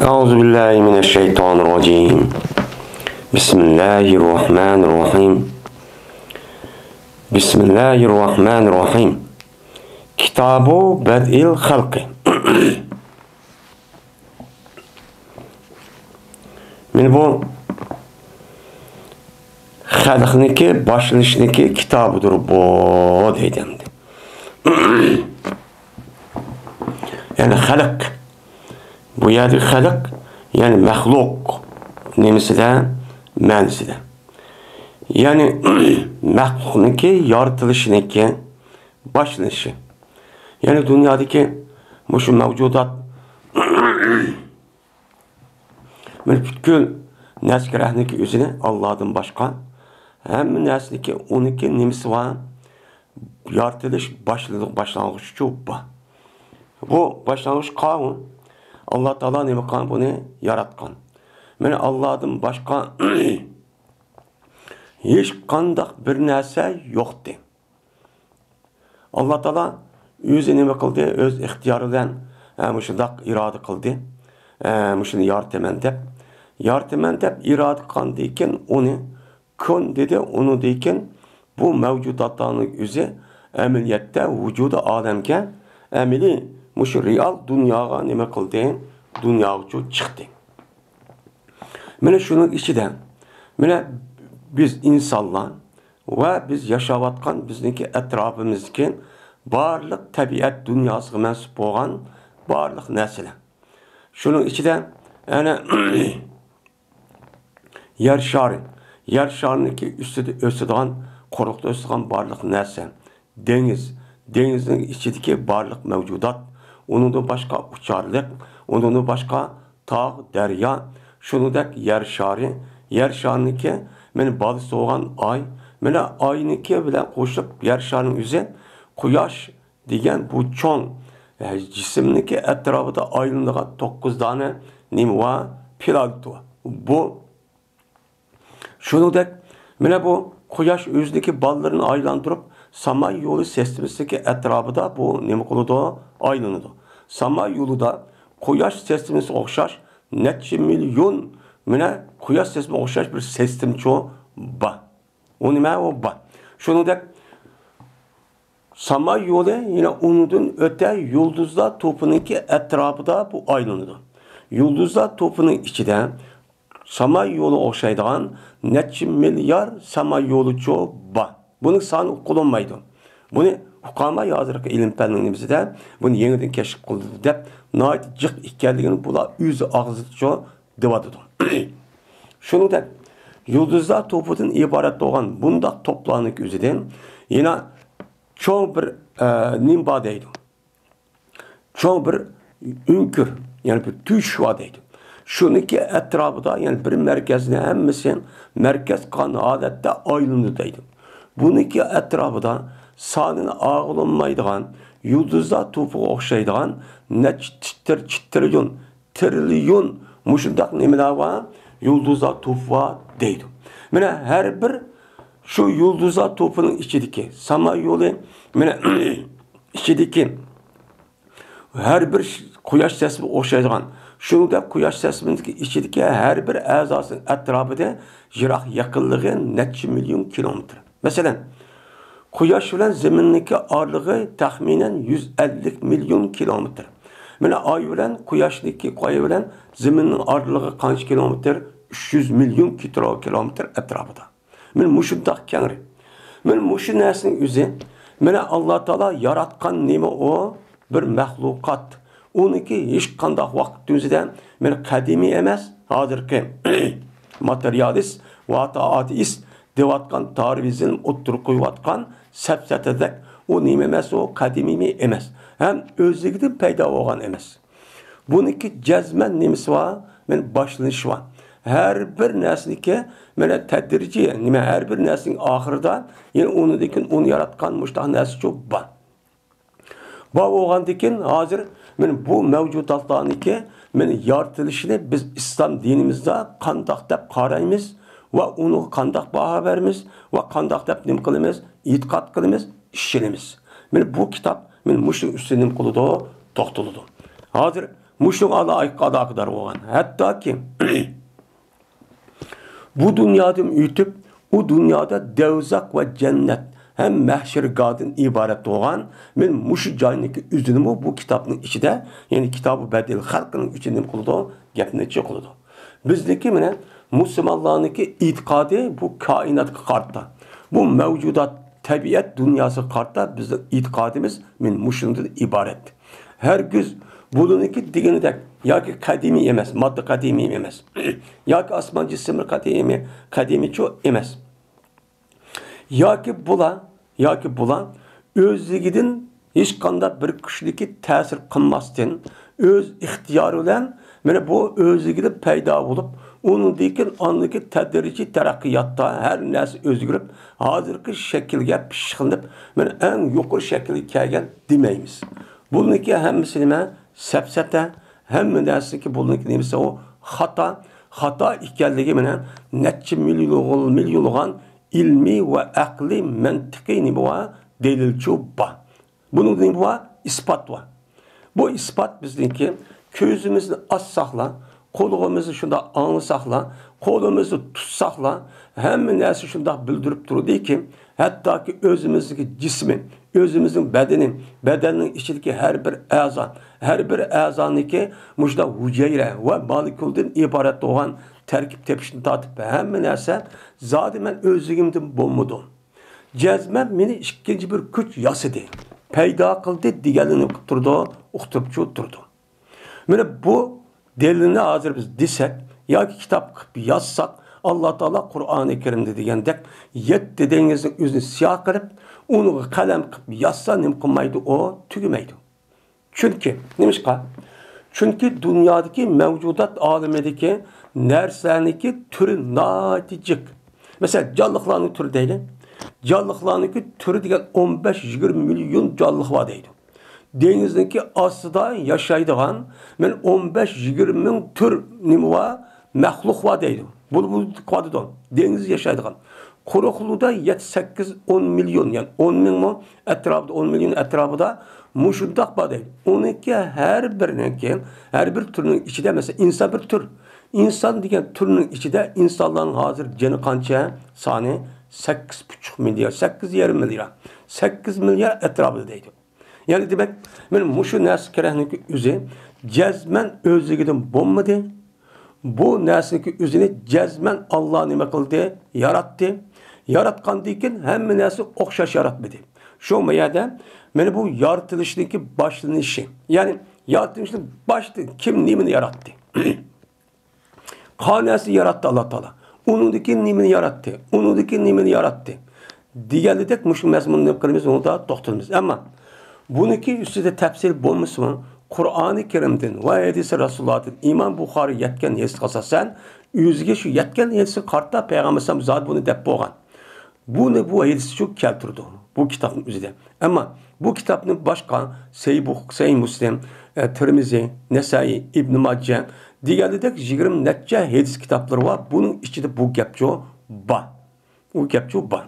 Euzubillahimineşşeytanirracim. Bismillahirrahmanirrahim. Bismillahirrahmanirrahim. Kitab-ı Bed'il Halqi. Men bu xalqniki, başlanışniki kitabıdır bu deydim. Yani xalq. Bu yerde xalq yani mahluk nemeside, ma'nisida. Yani mahlukniki, yaratılışniki başlanışı. Yani dünyadaki şu mevcudat butkul naskarah'niki özüne Allah'dan başka hem nasniki oniki nemesi var yaratılış başlangıç çok bu başlangıç kanun Allah Teala neme kan bunu yaratkan. Yani Allah'dan başka hiç kandak bir narsa yoktu. Allah Teala özü neme kıldı, öz ihtiyarıyla müşundak irade kıldı. Müşunu yarataman dep irade kandıyken onu kun dedi, onu deyken bu mevcudatlarının özü ameliyette vücudu ademke ameli müşu real dünyaya neme kıldı, dünyaya çıktı. Mene şunun içinden, mene biz insanlar ve biz yaşavatkan bizdeki etrafımızdaki barlık tabiat dünyasına mensup olan barlık nesile. Şunun içinden yani yer şarındaki üstüden korukta üstüden barlık nesile. Denizin içindeki barlık mevcudat. Onun da başka uçarlık, onun da başka tağ, derya. Şunu da yer şarındaki benim balısı olan ay. Mene aynıki bile koşup yer şarının üzerine kuyaş diyen bu çoğun cisimdeki etrafında ayrıldığı 9 tane nemi var, planet var. Bu şunu da mene bu kuyaş özündeki ballarını aylandırıp Samanyolu sistemindeki etrafında bu nemi koludu ayrıldı. Samanyolu'da kuyaş sistemine okşar netçe milyon mene kuyaş sistemine okşar bir sistem çoğu ba. O neme o ba. Şunu da Samanyolu yine unudun öte yıldızlar topununki etrafında bu ayrıldı. Yıldızlar topunun içinde Samanyolu okşaydıgan netçe milyar Samanyolu çoğu ba. Bunun sanı kullanmaydı. Bunu hukama yazırıq ilim fənimizdə bunu yeniden keşif kıldı dep nait cık ikkenligini bula yüzü ağzı çoğu devadıdı. Şunu da yıldızlar topunun ibaret olan bunda toplanık üzerinde yine çoğu bir nimbadeydi. Çoğu bir ünkür yani bir tüş vadeydi. Şununki etrafında yani bir merkezine hemmesin merkez kan adette ayrılındaydı. Bununki etrafında sanını ağılınmaydıgan, yıldızlar topu okşaydıgan ne trilyon muşundak nemeler var, yıldızlar topu var deydi. Mene her bir şu yıldızlar topunun içindeki Samanyolu mene içindeki her bir kuyaş sesini okşaydıgan şunu da kuyaş sesindeki içindeki her bir azasının etrafında jirak yakınlığı netçe milyon kilometre. Mesela kuyaş bilen zemindeki ağırlığı tahminen 150 milyon kilometre. Yani ay bilen kuyaşdaki ay bilen zeminin ağırlığı kaç kilometre? 300 milyon kilometre etrafında. Yani muşundak kenri. Yani muşun nesinin üzü. Yani Allah Teala yaratkan neymi o? Bir mahlukat. Onunki hiç kandak vakit düzüden yani kadimi emez. Hazırki materyalist ve ateist devatkan tarihizm oturup koyuvatkan sepsetedek o neyim emez o kadimi emez. Hem özlükten peyda olan emez. Bununki cezmen nemesi var, yani başlanış var. Her bir neslike yani tedirici, her bir neslin ahırda yani onu yaratkan müştah nesli çok var. Bu oğandikin hazır yani bu mevcudatlarınki yani yaratılışını biz İslam dinimizde kandak dep karayımız ve onu kandak baha verimiz ve kandak dep nim kılımız, itikat kılımız, işçilimiz. Yani bu kitap yani muşun üstünin kulu da toxtuludu. Hazır muşun alakadar olan. Hatta ki bu dünyadan ütüp, o dünyada devzak ve cennet hem mahşergadan ibaret olan men muşu joyniki üzünümü bu kitabın içinde, yani kitabı Bedil Halk'ın içinde kıldı, gepneçi kıldı. Bizdeki mene Müslümanlarınki itikadi bu kainat kartta. Bu mevcudat tabiat dünyası kartta bizim itikadimiz men muşundan ibaret. Her güz bununki digenidek ya ki kadimi emas, madde kadimi emas. Ya ki asman cisimler kadimi çok emas. Ya ki bulan özligidin hiç kanda bir kişideki tesir kılmasın, öz ihtiyarı bilen mene bu özligide payda olup onun dikin anlıki tedrici terakkiyatta her nesi özgürüp hazırki şekilge pişkinip mene en yukarı şekilde kelgen demeyimiz. Bununki hem misilime sepsete hem nesi ki bununki neyse o hata ikenligi mene netçi milyonluğun ilmi ve akli mentıki nibuğa delilçi ba. Bunun nibuğa ispat var. Bu ispat bizdeki közümüzü assakla, kolumuzu şunda anlasakla, kolumuzu tutsakla, hem nesi şunda bildirip durur değil ki, hatta ki özümüzdeki cismi, özümüzün bedenin içindeki her bir azaniki muşda hücre ve malikulden ibaret olan terkip tepişini tatıp hem nesi zaten ben özlüğümden bulmudum. Cezmem beni ikinci bir güç yasıdı. Peyda kıldı, diğerini uqtırıp durdu. Mene bu delilini hazır biz desek, ya ki kitap yazsak, Allah Teala Kur'an-ı Kerim'de degендek, yet dediğinizin üzerine siyah kılıp, onu kalem yazsa nem kılmaydı, o tügümeydi. Çünkü, neymiş ka? Çünkü dünyadaki mevcudat alemedeki nerseniki türü naticik. Mesela canlıkların türü değil. Canlıkların türü degen 15-20 milyon canlılık var deydi. Denizdeki asıda yaşaydıgan men 15-20 min tür nimi var, məxluq var deydi. Bu kvadıdan deniz yaşaydıgan. Kuruqluda 7-8-10 milyon, yani 10 milyon etrafında, 10 milyon etrafında muşundak var deydi. Onunki her bir türünün içinde mesela insan bir tür. İnsan degen türünün içinde insanların hazır canı kança sani 8,5 milyar, 8,5 milyar. 8 milyar etrafında deydi. Yani demek, benim muşu nəsi kerehninki üzü cezmen özlüğüden bulmadı. Bu nəsinki üzünü cezmen Allah nime kıldı, yarattı. Yaratkan deyken hem nəsi okşaş yaratmadı. Şu meyada beni bu yaratılıştaki başlanışı. Yani yaratılışın başlı kim nimini yarattı? Kanesi yarattı Allah Teala. Onundaki nimini yarattı. Onundaki nimini yarattı. Diğerli muşu mezmununu kılımız onu da doktorumuz. Ama bununki üstüde tefsir bulmuş mu? Kur'an-ı Kerim'den ve hadis-i Resulullah'tan İmam Bukhari yetken hadis kasasen yüzge şu yetken hadisi kartta Peygamber sallallahu zaten bunu dep boğan. Bu hadisi çok keltirdi bu kitabın üzerinde. Ama bu kitabın başka Sahih Müslim, Tirmizi, Nesai, İbn Majah diğerleri 20 netçe hadis kitapları var. Bunun içinde bu gepço ba. Bu gepço ba.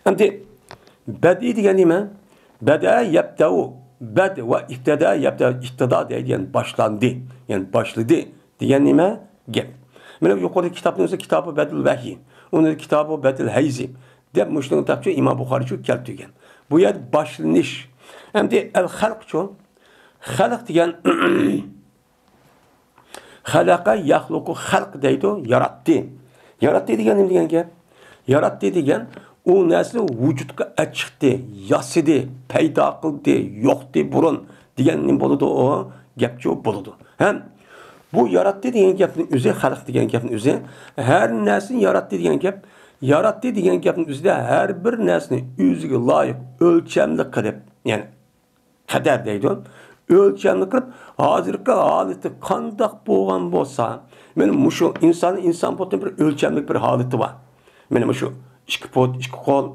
Şimdi bedi diyen nime? Beda yebda'u. Bed ve iftida yebda. İftida diyen başlandı. Yani başladı diyen nime? Gep. Benim yukarıda kitabınızda kitabı Bedül Vehyi. Onun kitabı Bedül Heyzi. Dep müştəğin tapçı İmam Bukhari çok keltügen. Bu yer başlanış. Hem de el-halq çok. Halq diyen halaka yahluku halq deydi o. Yarattı. Yarattı diyen ne diyen gep? Yarattı diyen o nesli vücudka açıktı, yasıdı, peyda kıldı, yoktu burun diyenin buludu o, gepçi o buludu. Hem bu yarattı diyen gepin üzü, halk diyen gepin üzü, her neslin yarattı diyen gep, yarattı diyen gepin üzü de her bir neslin üzüge layık, ölçemli kılıp, yani kader deydi o, ölçemli kılıp, hazırki haleti kandak boğan bolsa, benim şu insan potun bir ölçemlik bir haleti var. Benim şu İki pot, iki kol,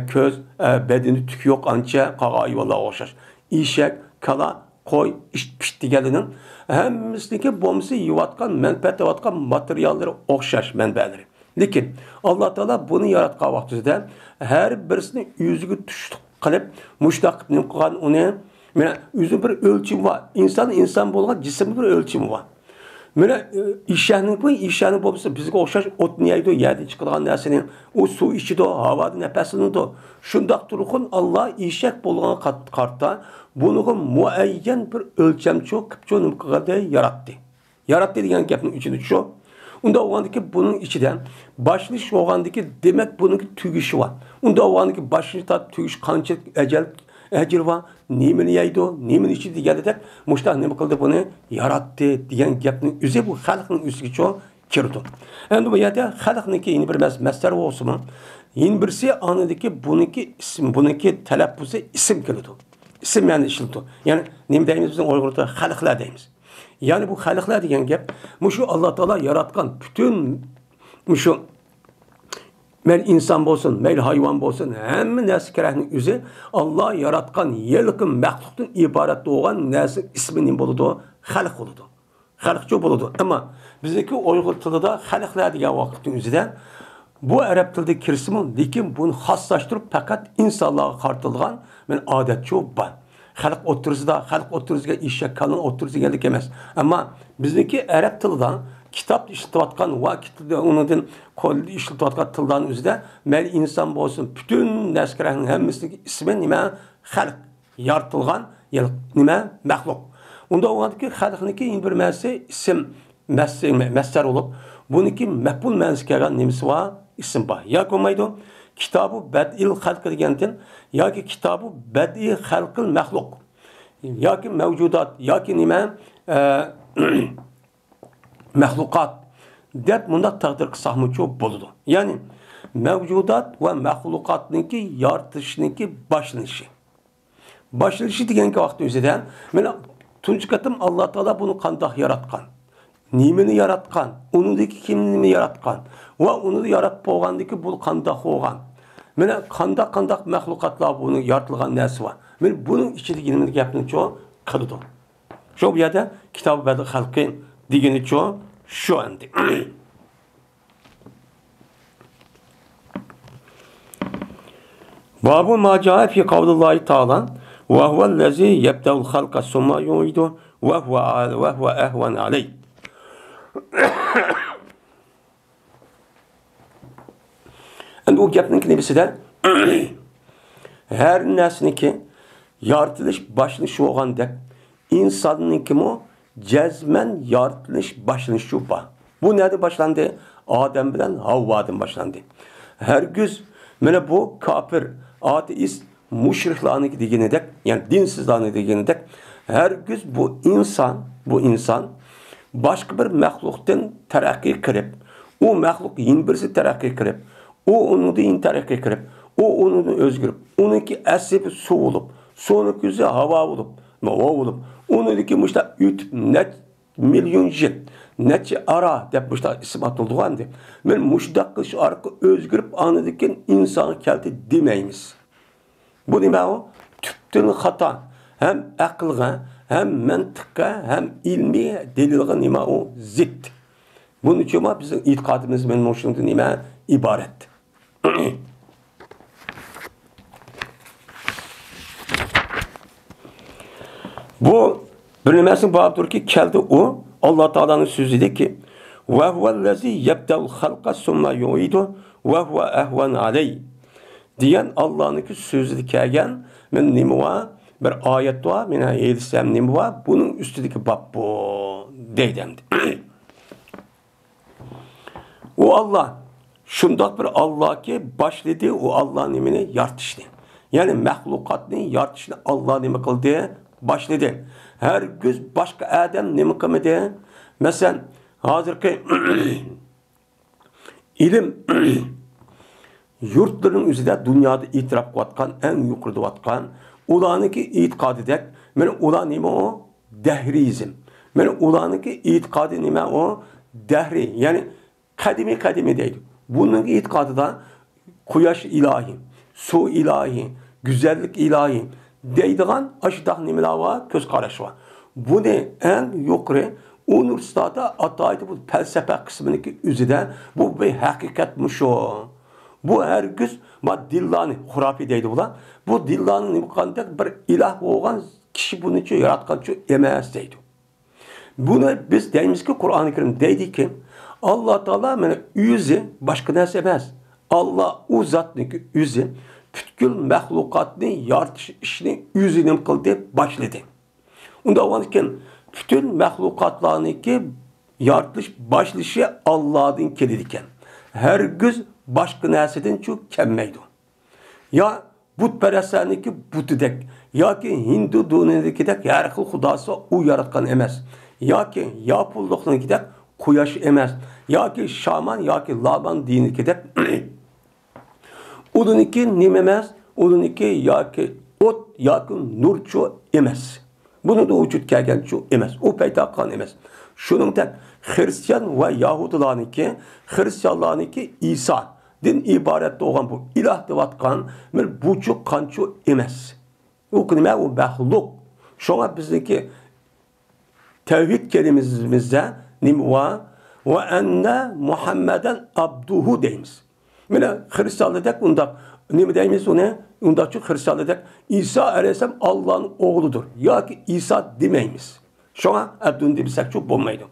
köz, bedeni tük yok anca, kağayı vallahi oxşar. İşek, kala, koy, iş pişti gelinin. Hemimizdeki bomsi yuvatkan, menfaat yuvatkan materyalleri oxşar menbeleri. Lekin Allah Teala bunu yaratkan vaxtında her birisini yüzüge düştük kılıp, muştaq qılan onu Mana o'zi bir o'lchim bor. İnsan bo'lgan jismning bir o'lchimi bor. Mana ishani bo'lsa bizga o'xshash o'tni yeydi, yerdan chiqadigan narsani, u suv ichidi, havoda nafaslanadi. Shundoq turg'un Alloh eshak bo'lgan qarta buni muayyan bir o'lchamchi qilib qilganda yaratdi. Yaratdi degan gapning ichida shu. Unda o'g'andiki buning ichidan boshlash o'g'andiki demak buning tugishi bor. Unda o'g'andiki boshlash tugish qancha ajr var, nimini yeydi, nimini içi deganidek, mushta nima qildi buni yaratdi degan gapning o'zi bu xalqning o'ziga cho kirdi. Endi bu yerda xalqniki yeni bir mastar bo'lsin. Yeni birisi anadaki buniki ism, buniki talaffuzi ism keldi. İsim yani işildi. Yani nima deymiz bizning Uyg'urda xalqlar deymiz. Yani bu xalqlar degan gap, mushu Alloh taolo yaratgan bütün mushu meyl insan bo'lsin, meyl hayvan bo'lsin, hamma narsa kerakning o'zi Alloh yaratgan yelqin maxluqdan iborat bo'lgan narsa ismi nima bo'ladi? Xalq bo'ladi. Xalqcha bo'ladi. Ammo bizdagi Uyg'ur tilida xalqlar degan vaqtning o'zida bu arab tilida kirsimi, lekin buni xoslashtirib faqat insonlarga qartilgan men odatcha bor. Xalq o'ttirisida eshak kalon o'ttirisiganlik emas. Ammo bizdagi arab tilida kitap işletivatkan vakitte onundan kolda işletivatkan tildan özde mel insan bolsun bütün neskerahın hemmisindeki ismi nime halk yaratılgan nime mahluk. Onda oğandaki halkınki bir mesi isim mesler olup bununki mehbul mensi kelgan nimesi var isim var. Ya komaydı kitabı bed'il halk degentin ya ki kitabı bed'i halkıl mahluk. Ya ki mevcudat ya ki nime mahlukat deb bunda taqdir qilsaqmi çok bo'ladi. Yani mevcudat ve mahlukatniki yaratışniki başlanışı. Başlanışı degan vaqt o'zida mana tunji qatim Alloh taolo buni qandoq yaratgan? Nimani yaratgan? Unidagi kimni yaratgan? Va uni yaratib bo'lgandiki bu qandoq bo'lgan? Mana qandoq mahlukatlar buni yaratilgan narsa var. Mana buning ichidagi nima gapni cho qildi. Shu bu yerda kitob badi xalqi degani cho şu andi. Babu ma caa fi kavlillahi ta'ala ve huvellezî yebde'ul halqa summa yu'idu ve huve ehven aleyh. Yani o gapning nimasi de her narsaniki yaratilish başlanışı bo'lganda insonnikimi cezmen yaratılış başlanışı var. Bu nerede başlandı? Adem bilen Havva'dan başlandı. Her güz mana bu kafir, ateist, müşriklarni degenidek, yani dinsizlarni degenidek her güz bu insan başka bir mahluktan terakki kirib, o mahluk yeni birisi terakki kirib, o onu da terakki kirib, o onu da özgürüp, onunki esibi su olup, sonraki hava olup, onunki müşta ütüp net milyon yıl, netçe ara dep müşta isim atıldıgan de. Men müşta kış arka özgürüp anıdıkken insanı kelti demeyimiz. Bu deme o tüptün hata. Hem akılga, hem mantıkka, hem ilmi delilga nima o zit. Bunun için bizim itikadımız men müştunda nima ibaret. Bu bilinmesin babdır ki keldi o Allah Teala'nın sözüdür ki ve huvellezî yebde'ul halqa summa yu'idu ve huve ehven aleyh diyen Allah'ınki sözüdür kelgen men nima var bir ayet var men ayetsem nima var bunun üstündeki bab bu deydemdi. O Allah şundak bir Allah ki başladı o Allah'ın nimini yaratıştı. Yani mahlukatını yaratışını Allah nima kıldı? Başladı. Her göz başka adam nima qilmadi? Mesela hazırki ilim yurtların üzerinde dünyada itiraf qilayotgan en yuqorida qilayotgan ularniki e'tiqodidek men ular nima o? Dahrizm. Men ularniki e'tiqodi nima o? Dahri. Yani kadimi deydi. Bunun e'tiqodida quyosh ilahi, su ilahi, güzellik ilahi deydigan aşıdaq nimalar var, köz qarash var. Bunu en yuqori universitede ataydı bu felsefe kısmındaki üzerinde bu bir hakikatmış o. Bu herkes dillani hurafi deydi bular. Bu dillanın imkanında bir ilah olgan kishi buni yaratganchi emas deydi. Bunu biz deymiz ki Kur'an-ı Kerim deydi ki Allah Teala mana o'zi boshqa narsa emas. Allah u zotniki o'zi butkul maxluqotni yaratish ishini o'zi nim qildi, boshladi. Unda o'lgan bütün maxluqotlarniki yaratilish boshlashi Allohdan keladi ekan. Hergiz boshqa narsadan chu kelmaydi. Ya butparastlarniki butidek yoki Hindu dinidagidek har xil xudosi u yaratgan emas. Yoki yapulluqnikidek quyosh emas, yoki shaman yoki laban dinidagidek uniki nima emas, uniki yoki o't yoki nurchu emas. Bunu da vücut kelgan chu emas, u paydo qilgan emas. Shuningdek Hristiyan va Yahudilarniki, Hristiyanlarniki İsa din iborat bo'lgan bu iloh deyotgan bu chu qanchu emas. U nima u maxluq. Shunga bizniki tevhid kelimemizde nimva ve enne Muhammeden abduhu deymiz. Mana Hristiyanlıkta unda nima deymiz ona? Unda şu Hristiyanlıkta İsa aleyhisselam Allah'ın oğludur. Ya ki İsa demeymiz. Şuna abdun demişsek çok bulmaydı.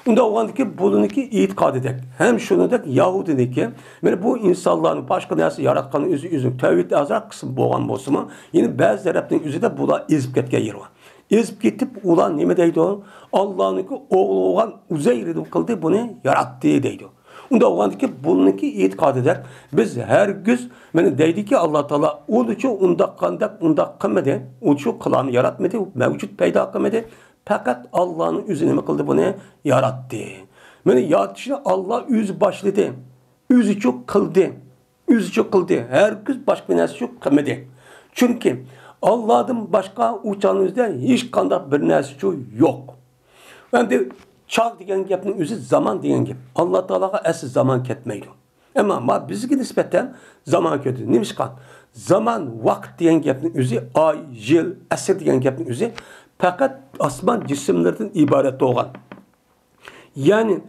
Unda oğandaki buluniki itiqad edek. Hem şunu da Yahudideki mana bu insanların başka narsa yaratkanın üzü tevhid azrak kısım bolgan bolsa yine bazı taraftan üzü de bular ezip ketken yeri var. Ezip ketip ulan nima deydi o? Allah'nınki oğlu olan Uzeyr'in kıldı bunu yarattı deydi. Unda oğandaki buluniki itiqad edek. Biz her güz mana deydi ki Allah Teala onu şu unda qilmadi, onu şu kılanı yaratmadı, mevcut peyda qilmadi. Fakat Allah'ın üzerine mi kıldı bunu? Yarattı. Yani yaratışını Allah yüz başladı. Yüzü çok kıldı. Yüzü çok kıldı. Herkes başka bir narsa çok kılmadı. Çünkü Allah'ın başka uçağınızda hiç kandak bir narsa çok yok. Ben de çağ diyen gapning yüzü zaman diyen gap. Allah Teala'ga asıl zaman ketmeydi. Ama bizge nispeten zaman kötü. Neymiş kan? Zaman, vakt diyen gapning yüzü ay, yıl, asır diyen gapning yüzü fakat asman cisimlerden ibaret olan. Yani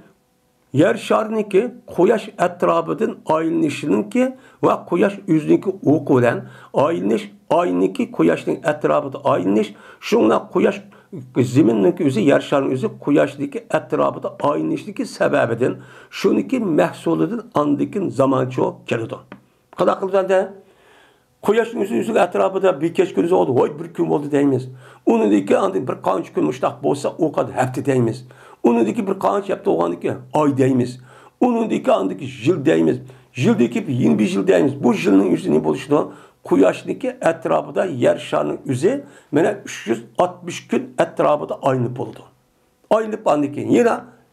yer şarınınki quyosh etrafıdan aylanışınınki ve quyosh yüzününki oku bilan aylanış, ayninki quyoshning etrafida aylanish, shunga quyosh zeminniki o'zi yer sharining o'zi quyoshniki etrafida aylanishligi sababidan shuniki mahsulidan andikin zamoncha keladi. Qanaqa qilganda Quyoshning o'zining atrofida bir kech kun bo'ldi, voy bir kun bo'ldi deymiz. Unidagi andi bir qancha kun mushtaq bo'lsa, u qad hafta deymiz. Unidagi bir qancha hafta bo'lganiki oy deymiz. Unidagi andiki yil deymiz. Yildagi yeni bir yil deymiz. Bu yilning o'zining bo'lishida Quyoshniki atrofida yer sharining o'zi mana 360 kun atrofida aylanib bo'ldi. Aylanib andiki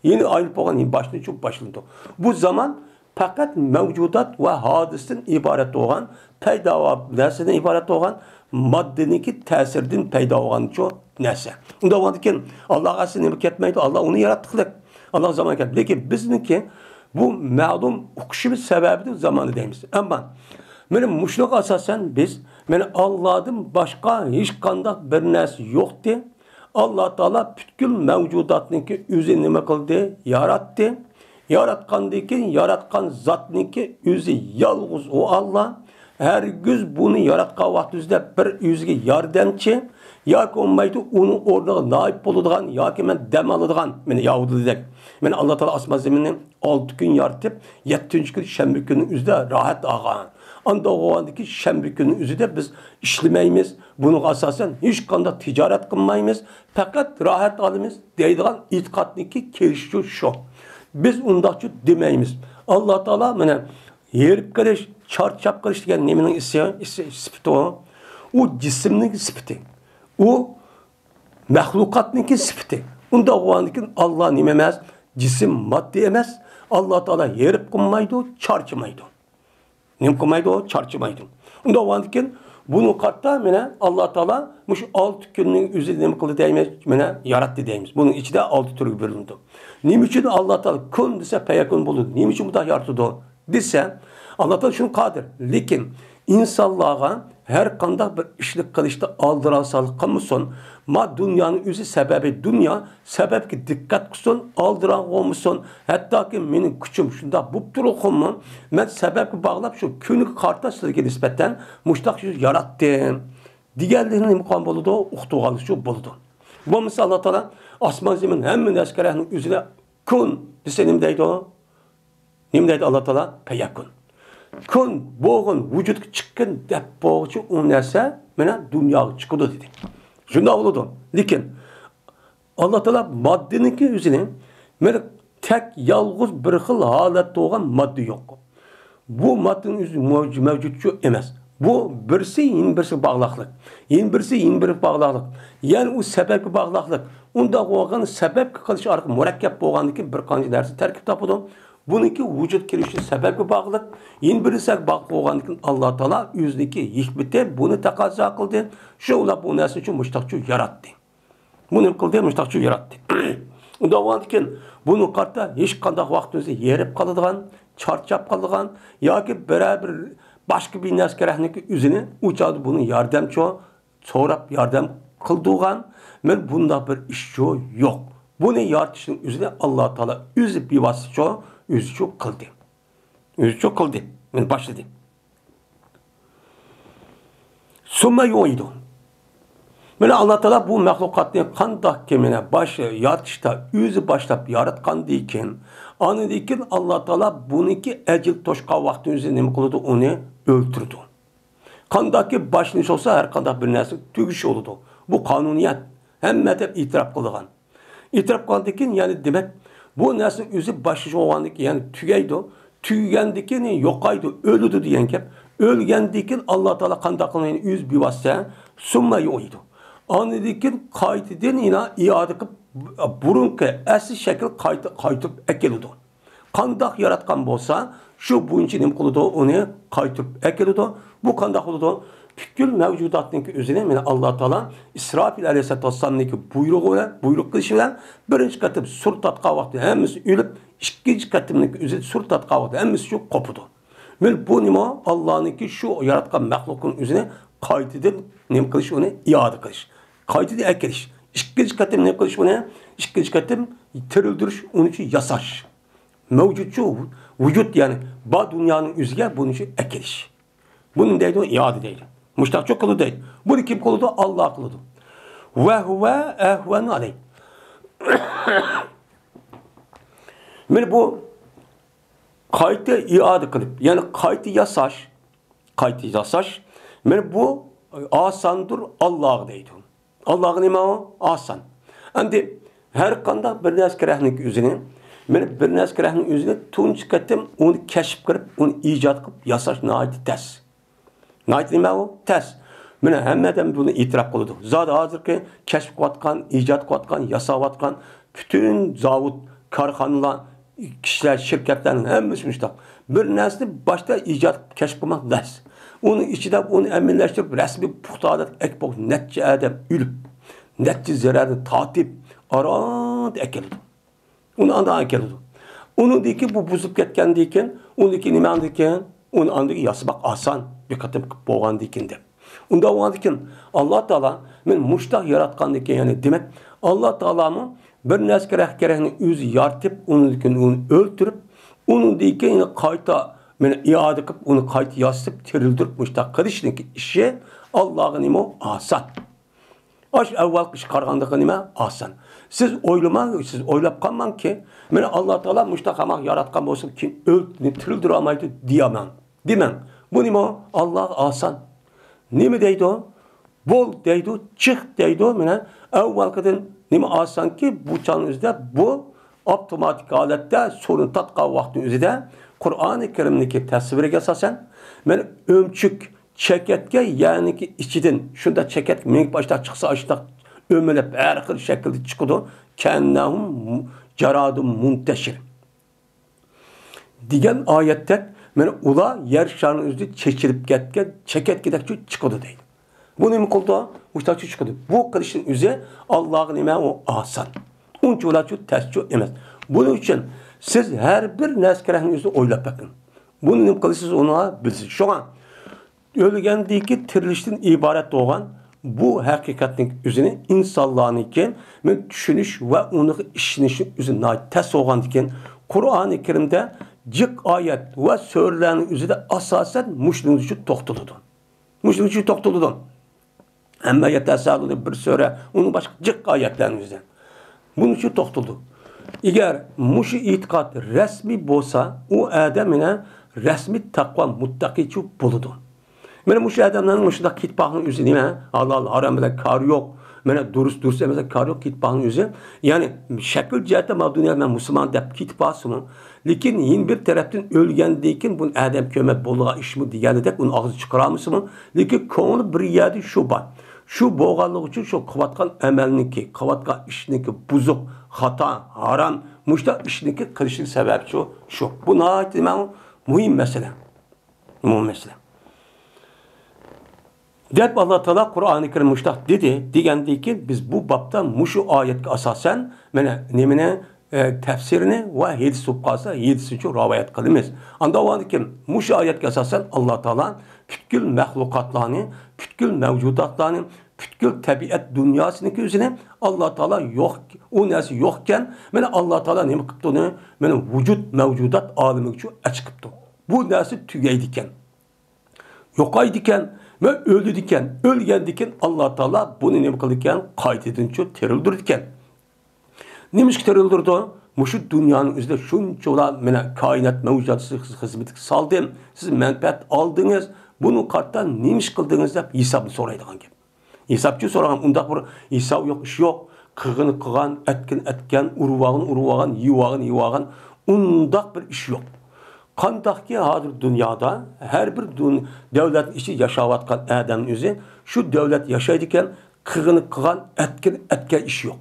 yeni aylanib bo'lgan boshni çok başlandı. Bu zaman fakat mevcudat ve hadisden ibaret olan peyda narsadan ibaret olan maddeniki tesirden peyda olan çok narsa. Unda varken Allah aslında ketmeydi. Allah onu yarattık. Allah zaman ketmedi. Lekin bizniki bu ma'lum okuşumuz sebebidir zamanı deymiz. Ama benim muşluk asasen biz Allah'ın başka hiç kandak bir narsa yoktu. Allah Teala bütün mevcudatniki üzerine nima kıldı? Yarattı. Yaratqandaki yaratqan zatniki özü yalğız o Allah. Her güz bunu yaratqan vaqtida bir özüge yardımçı yoki olmaydı onun orada naib bo'ladigan yoki men dam oladigan meni Yahudidek. Men Allah Teala osmon zaminni 6 kun yaratib 7-chi kun shanba kuni o'zida rohat olgan. Anda o'g'andagi shanba kuni o'zida biz ishlamaymiz. Buning asosan hech qanday tijorat qilmaymiz. Faqat rohat olamiz deydigan e'tiqodniki kelishi shu. Biz undaqçı demeyimiz. Allah Teala mana yerib qilish, charchab qilish degan nimaning sifati o. O cisimning sifati. O mahluqotning sifati. Unda o'g'andikin Allah nima emas, cisim modda emas. Allah Teala yerib qilmaydi, charchamaydi. Nim qilmaydi, charchamaydi. Unda o'g'andikin bunu katta mana Allah Teala mush 6 kunning o'zida nima qildi deymiz, mana yaratdi deymiz. Buning ichida 6 turga bo'linadi. Nima uchun Allah Teala kun desa payakun bo'ladi? Nima uchun bunday yaratdi desa, Allah Teala shuni qodir. Lekin insonlarga her qanday bir ishlik qilishda oldirasalik qilmasin. Ma dunyoning o'zi sababi dunyo sababga diqqat qilsin, oldiran olmasin. Hattoki mening kuchim shunda bo'lib turibmi? Men sababga bog'lab shu kunni qarta sizga nisbatan mushtaq yaratdim. Diğerlerinin imkan buludu, uqtuğalı şu buludu. Bu misal Allah Teala asman zemin hemen eskerehinin üzerine kun dese nim deydi o? Nim deydi Allah Teala? Peyakun. Kun, boğun, vücut çıkkın dep boğucu o nerse mene dünya çıkıdı dedi. Şunda oldu. Lakin Allah Teala maddeninki üzerine mene tek yalğız bir xil halatda olan madde yok. Bu maddenin üzerine mevcutçu emas. Bu birisi yeni birisi bağlaqlık. Yeni birisi yeni bir bağlaqlık. Yani o sebep bağlaqlık. Onda olan sebep qilish arqı murakkab bo'lgandan bir qancha narsa tarkib topadi. Buniki vücut kirishi sebebi bağlıq. Yeni birisi bağlı bo'lgandan Allah Taala o'ziniki hikmati buni taqozo qildi. Shu ular bu narsa uchun mushtaqchu yaratdi. Buni qildi, mushtaqchu yaratdi. Unda bo'lgandan buni qarta hech qanday vaqtingizni yerib qoladigan, charchab qoladigan yoki bir başka bir naskerahning o'zini uçadı bunu yordamchi so'rab yordam qildigan men bunda bir ish yo'q. Buni yaratishning o'zini Alloh taolo o'zi bevosita o'zi qildi. O'zi qildi. Men boshladim. Summa yo'ydi. Mana Alloh taolo bu mahluqotni qanday kemine başı yaratishda o'zi boshlab yaratgandan keyin anıdikin Allah Teala buniki ecil toşqa vaqti o'zi nima qildi, uni öldürdü. Qandaki başlanish olsa her qanday bir narsa tugish oldu. Bu qonuniyat hamma deb itiraf qilgan. İtiraf qilgandan yani demek bu narsa o'zi başlanish olgandan yani tugaydi, tugandan keyin yo'qaydi, o'ladi degan gap. O'lgandan keyin Allah Teala qanday qilgan o'z bevosita summa yo'ydi. Anıdikin qaytadan ina iade qilib burunki asli şekil qaytib ekildi. Qandaq yaratgan bolsa, şu boyunca nima qildi, uni qaytib ekildi. Bu qandaq qildi? Bütün mevcudatning o'zini meni Alloh taolo İsrafil alayhissalomning buyruq qilishi bilan birinchi qatim sur tatqa vaqti hammasi o'lib, ikkinchi qatimning o'zi sur tatqa vaqti hammasi shu qopdi. Men bu nima Allohniki shu yaratgan mahluqning o'zini qaytadan nima qilish, uni iade qilish. Qaytadan ekilish. İkinci qatim nima qilish buni? İkinci qatim tirildirish, uni yasash. Mevcutçu vücut yani bu dünyanın üzge bunun için ekilish. Bunun deydi o iade deydi. Müştakçı kılı deydi. Bunu kim kılıdı? Allah kılıdı. Ve huve ehvenu aleyh. Yani bu kayıtı iade kılıp yani kayıtı yasaş yani bu asandır Allah'a deydi. Allah'ın ima o? Asan. Şimdi her kanda bir neskerehlik üzerine men bir neskerehning o'zini tunchi qatim uni kashf qilib, uni ijod qilib yasash nihoyat tez. Nihoyat nima u? Tez. Mana hammadan buni e'tirof qildi. Zot hozirgi kashf qilayotgan, ijod qilayotgan, yasayotgan bütün zavod, korxonalar, kishilar, shirkatlarning hammasi mushtaq. Bir narsani boshda ijod kashf qilmoq las. Uni ichida uni amillashtirib, rasmiy puxtadat ekpoq netcha adam o'lib, netcha zararni tatib, arad ekildi. Onu anda geldi. Onu deki bu buzub ketken diken, onu deki nime andiken, onu andaki yasmak asan bir katım boğan diken de. Onda o andiken Allah Teala men muştaq yaratkan diken yani demek Allah Teala'mı bir neskerehkerehini özü yartıp, onu diken onu öldürüp, onu diken yine kayta men iade kıp, onu kayta yasıp tirildirip muştaq kılışındaki işe Allah'ın nime asan. Aş evvel kış kargandığı nime asan. Siz oylap kalman ki, meni Allah Teala müştakamak yaratkan olsun ki öldüğünü tirildiremeydi diyemem. Demem. Bu nime o? Allah asan. Nime deydi o? Bol deydi o, çık deydi o. Mene evvel kadın nime asan ki bu çağınızda bu otomatik alette sorun tatka vakti üzerinde Kur'an-ı Kerim'deki tasviri esasen meni ömçük çeketke yani ki içiden şunda çeket minik başta çıksa aşağıda ömülep her xil şekilde çıkıdı. Kennahum caradun munteşir. Digen ayette men ula yer şarının üzeri çekilip getken çeket gidekçi çıkıdı değil. Bu ne mi kıldı? Muştakçı çıkıdı. Bu kılışın üzeri Allah'ın ime o asan. Unç ulaçı tescü emez. Bunun için siz her bir neskerehin üzeri oylap bakın. Bunu ne kılışsız ona bilsin. Şu an ölgəndəki tirilişdən ibarət olan bu həqiqətin üzünü insanların ikən mən düşünüş və onu işinişin üzünü təs olan ikən Kur'an-ı Kerimdə cik ayət və sörlərin üzündə əsasən müşrikin toxtuludur. Müşrikin toxtuludur. Amma yetasalludi bir sura, onun boshqa jiq oyatlarimizda. Buning uchun to'xtaldik. Agar mushu e'tiqod rasmiy bo'lsa, u odamina rasmiy taqvo muttaqichi bo'ladi. Mana mushu odamlarning mushunda kitpoqning o'zi nima? Halol harom bilan kori yo'q. Mana durust emas kori yo'q kitpoqning o'zi. Ya'ni shakl jihatda ma dunyoda men musulmon deb kitpoqsimi? Lekin yin bir tarafdan o'lgandan keyin bu odam ko'mak bo'lgan ishmi deganidek uni og'zi chiqaramiz-mi? Lekin ko'ngli bir yerda shu bor. Shu bo'lganligi uchun shu qilayotgan amalniki, qilayotgan ishniki buzuq, xato, harom, mushta ishniki qilishning sababi shu. Bu nihoyatda muhim masala. Muhim masala. Deb Allah Teala Kur'an-ı Kerim muştaq dedi. Degandiki ki biz bu babda muşu ayetga asasen mana nemine tefsirini ve hadis subqası hadis için rivayet qilamiz. Anda o ki muşu ayetga asasen Allah Teala bütkül mahlukatlarını, bütkül mevcudatlarını, bütkül tabiat dünyasını özüne Allah Teala yok, o nersi yokken mana Allah Teala nima qilibdi? Mana vücut mevcudat alemi için açıqıptı. Bu nersi tügeydiken, yoqaydiken ve öldü diken, ölgen diken Allah Teala bunu ne kılırken kaydedince terildirirken. Neymiş ki terildirdi? Muşu dünyanın üzerinde şunçolar kainat mevcudatı hizmeti saldım. Siz menfaat aldınız. Bunun karttan neymiş kıldınız deyip hesabını soraydıgan gibi. Hesapçı soran undaq bir hesap yok, iş yok. Kığını kıgan, etken, uruvağın, yuvağın. Undaq bir iş yok. Qandaq ki hazır dünyada her bir devlet işi yaşavatkan adamın özü şu devlet yaşaydıkken kığını kıgan etken iş yok.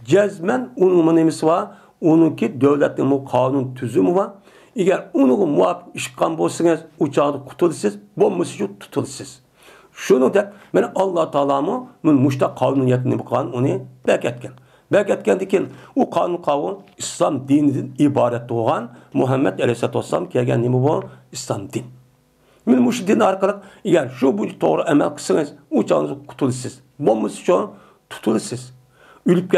Cezmen onun nemisi var, onunki devletin bu kanun tüzümü var. Eğer onu muvaffak iş kan bolsanız uçağı kutulsuz, bombası tutulsuz. Şunu da ben Allah Teala'mı muşta kanuniyetini bukan onu beketken. Belki o kanun İslam dininden ibaret olan Muhammed Aleyhisselatü Vesselam kelgen nimi bu? İslam din. Men muş din arkalık eğer şu bu doğru emel kısınız uçağınızı kutulsuz. Bombası şu tutulsuz. Ülüp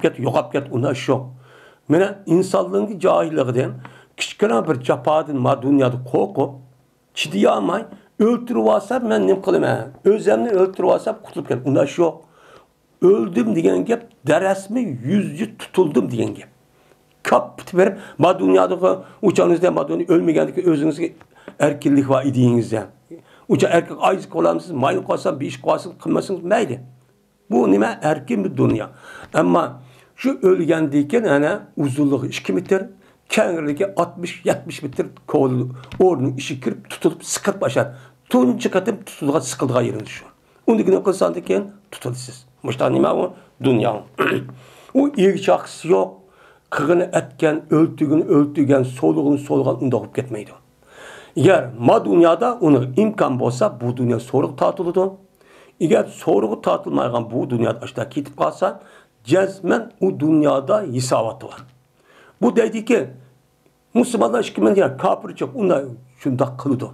get, yoqap get, ona iş yok. Mene insanlığın cahilliğinden küçükene bir capadın ma dünyada korkup çidiyamay öldürüp alsam men nim kılım. Özlemini öldürüp alsam kutulup get, ona iş yok. Öldüm diyen gep, deresmi yüzcü tutuldum diyen gep. Kap verip, ma dünyadaki uçağınızda, ma dünyada ölmegendeki özünüzde erkillik var idiyinizde. Uça erkek ayızı kolamsınız, mayın koysan, bir iş koyasın, kılmasınız, meyli. Bu nime erkin bir dünya. Ama şu ölgendeyken uzunluğu 2 metre, kenarındaki 60-70 metre kovulu orunun işi kirip tutulup sıkırt başlar. Tun çıkartıp tutulduğu sıkıldığı yeriniz şu. Ondaki kılsandayken tutulsuz. Muşta nime o? Dünya. O irçaksı yok. Kığını etken, öltügen, soluğunu undağıp gitmeydi. Eğer ma dünyada onu imkan bolsa bu dünya soruq tatılıdı. Eğer soruğu tatılmaygan bu dünyada aşağı ketip kalsa cezmen o dünyada hisabatı var. Bu dedi ki Müslümanlar işkimen diye kafir çok onda şunda kılıdı.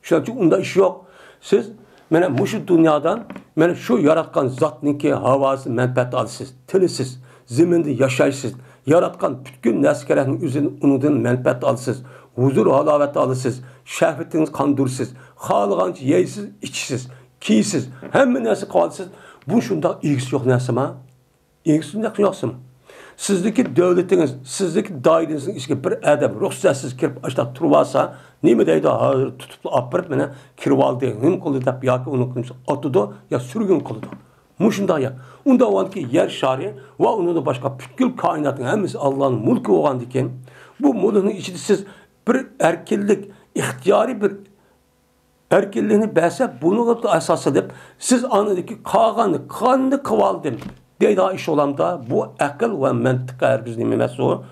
Şunda çok onda iş yok. Siz mene şu dünyadan mene şu yaratkan zatniki havası menfaat alısız, tilisiz, zeminde yaşaysız, yaratkan bütün neskerenin üzerine unudun menfaat alısız, huzur halavet alısız, şehvetiniz kandursuz, halıgancı yeysiz, içsiz, kiysiz, hemen nesi kalsız. Bu şunda ilgisi yok nesi ma? İlgisi yoksa mı? Sizdeki devletiniz, sizdeki dairenizin içine bir adam ruhsatsız kirip aşağı turvasa, neymi deydi hazır tutup apırıp mene kirval diye, nem kıldı da ya ki onu kılmış atıdı ya sürgün kıldı. Muşunda ya. Onda o ki yer şari ve onun da başka pütkül kainatın hemisi Allah'ın mülkü olan diken, bu mülkünün içinde siz bir erkillik, ihtiyari bir erkilliğini belse bunu da esas edip siz anladaki kanını kıvaldım. Deydi iş olan da bu akıl ve mantıka herkesin emesi o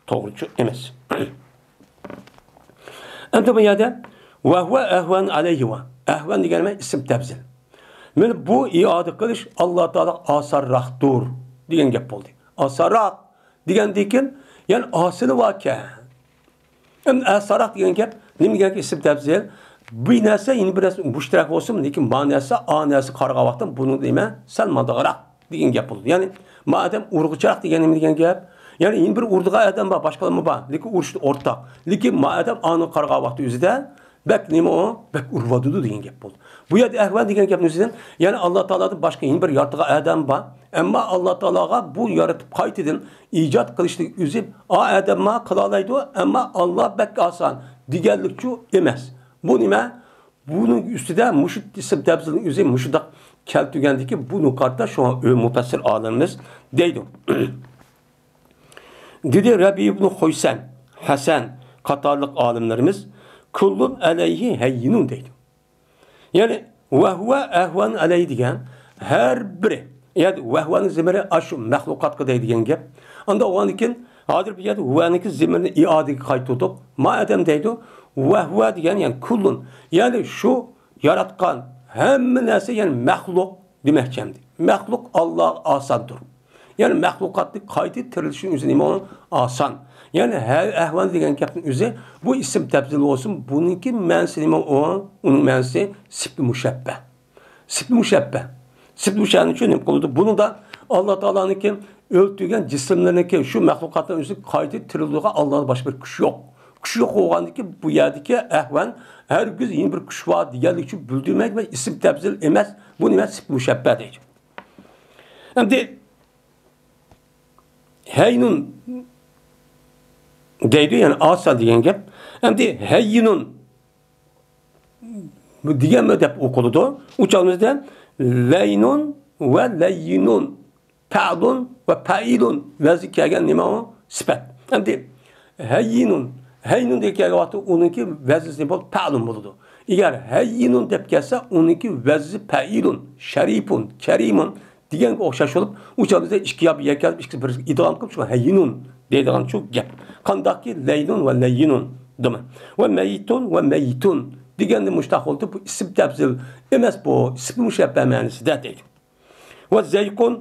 doğrucu emesi. Ente bu yerde ve huve ehven aleyhi ve ehven diye isim tebzil. Men bu iade kılış Allah Teala asarrahtur diyen gep oldu. Asarrah diyen diken yani asılı vakı. Hem asarrah diyen gep nime gerek isim tebzil. Bir nese yine biraz müşterek olsun lekin manası anası karga vaktan bunu deme sen madagarak diyen gep oldu. Yani madem urguçarak diyen gep yani yine bir urduğa adam var başkaları mı var? Lekin uruştu ortak. Lekin madem anı karga vakti üzerinde bak nima o? Bak urvadudu degan gap bo'ldi. Bu yerda ahvan degan gapni o'zidan, ya'ni Alloh taolodan boshqa bir yaratgan odam bor. Ammo Alloh taologa bu yaratib qaytadan ijod qilishlik o'zi odamma qila oladi, ammo Alloh bak oson deganlik shu emas. Bu nima? Buning ustida mushut ism tabzilning o'zi mushudaq keltirgandiki, bu nuqatda şu mufassir olimimiz deydi. Dedi Rabi ibn Huysan, Hasan qatorliq olimlarimiz kullun alayhi hayyinun deydi. Yani ve huve ehvan alayhi degan her biri, yani ve huve'nin zemiri aşu mahluqatqa deydigan gap. Onda o'ganikin hozir bu yerda huve'niki zemirini iodega qaytırdık. Ma adam deydi. Ve huve degan yani kullun, yani şu yaratgan hamma narsa yani mahluq demakçamdi. Mahluq Allah asandır. Yani mahlukatni qayta tirilishning o'zi nima oson. Yani her ahvan degan gapning o'zi bu ism tabzil olsun, buningki ma'nosi nima o? Uning ma'nosi sifat mushabbah. Sifat mushabbah. Sifat mushabbahni nima qildi? Buni da Alloh taolaniki o'ltirgan jismlarniki shu mahlukatning o'zi qayta tirilishga Allohning boshqa bir kuchi yo'q. Kuchi yo'q bo'lgandiki bu yerdagi ahvan hargiz yeni bir kuch bor deganlik uchun bildirmaydi va ism tabzil emas. Bu nima sifat mushabbah deydi. Endi haynun deydi, yani asal degan gap. Endi hayyinun degan deb o'qiladi. Uchamizda laynun va layyinun, fa'lun va fa'ilun vazi kelgan nima o? Sifat. Endi hayyinun, haynun degan vaqtda uningki vazi bo'lib fa'lun bo'ladi. Agar hayyinun deb kelsa, uningki vazi fa'ilun, sharifun, karimun deganga o'xshash bo'lib, uchamizda ikki gap yakalib, ikki bir idg'om qilib shu hayyinun deydigan shu gap. Qandaqki laynun va layyinun dema. Va mayitun va mayitun deganda mushtaq bo'ldi. Bu ism tabzil emas, bu ism mushabbah ma'nosida deydi. Va zayqun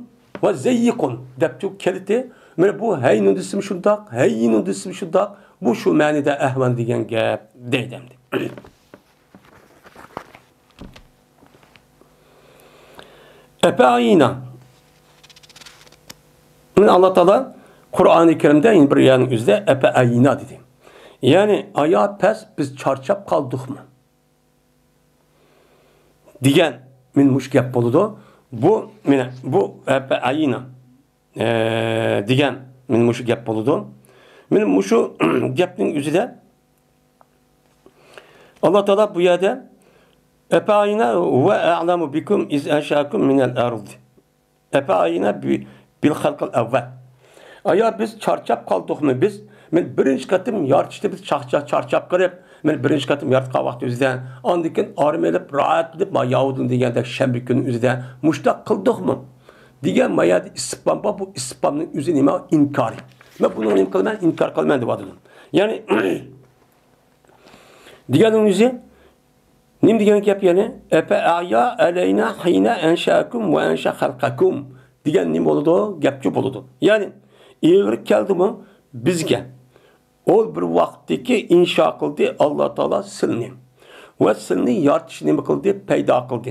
va zayqun deb tu keldi. Mana bu haynun ismi shundoq, hayyinun ismi shundoq. Bu shu ma'noda ahvan degan gap deydi. Epe'ayina. Allah Teala Kur'an-ı Kerim'de bir yanın üzerinde epe'ayina dedi. Yani ayağa pes biz çarçap kaldık mı? Diyen min muşkep boludu. Bu epe'ayina diyen min muşkep boludu. Min muşu gepnin üzerinde Allah Teala bu yerde Epe'ayina ve a'lamu bikum iz enşakum minel ard. Epe'ayina bil halqal evvel. Aya biz çarçap kaldık mı biz? Men birinci katım yartıştı biz çarçap kırıp, men birinci katım yartqa vaqt üzden, andikin armelip, rahat edip, ma yahudun degende şembik günün üzden, muştaq kıldık mı? Degen mayad ispan, bu ispanın üzü nime inkari. Ben bunu inkar kılmen de adıdım. Yani, degenin üzü, nim degen gap yani? Epe a'ya aleyna hina enşakum ve enşa halqakum. Degen nim boludu? Gapçı boludu. Yani, İğrik geldi mi bizge? O bir vaktdeki inşa kıldı Allah Teala silni. Ve silni yartış nime kıldı? Peyda kıldı.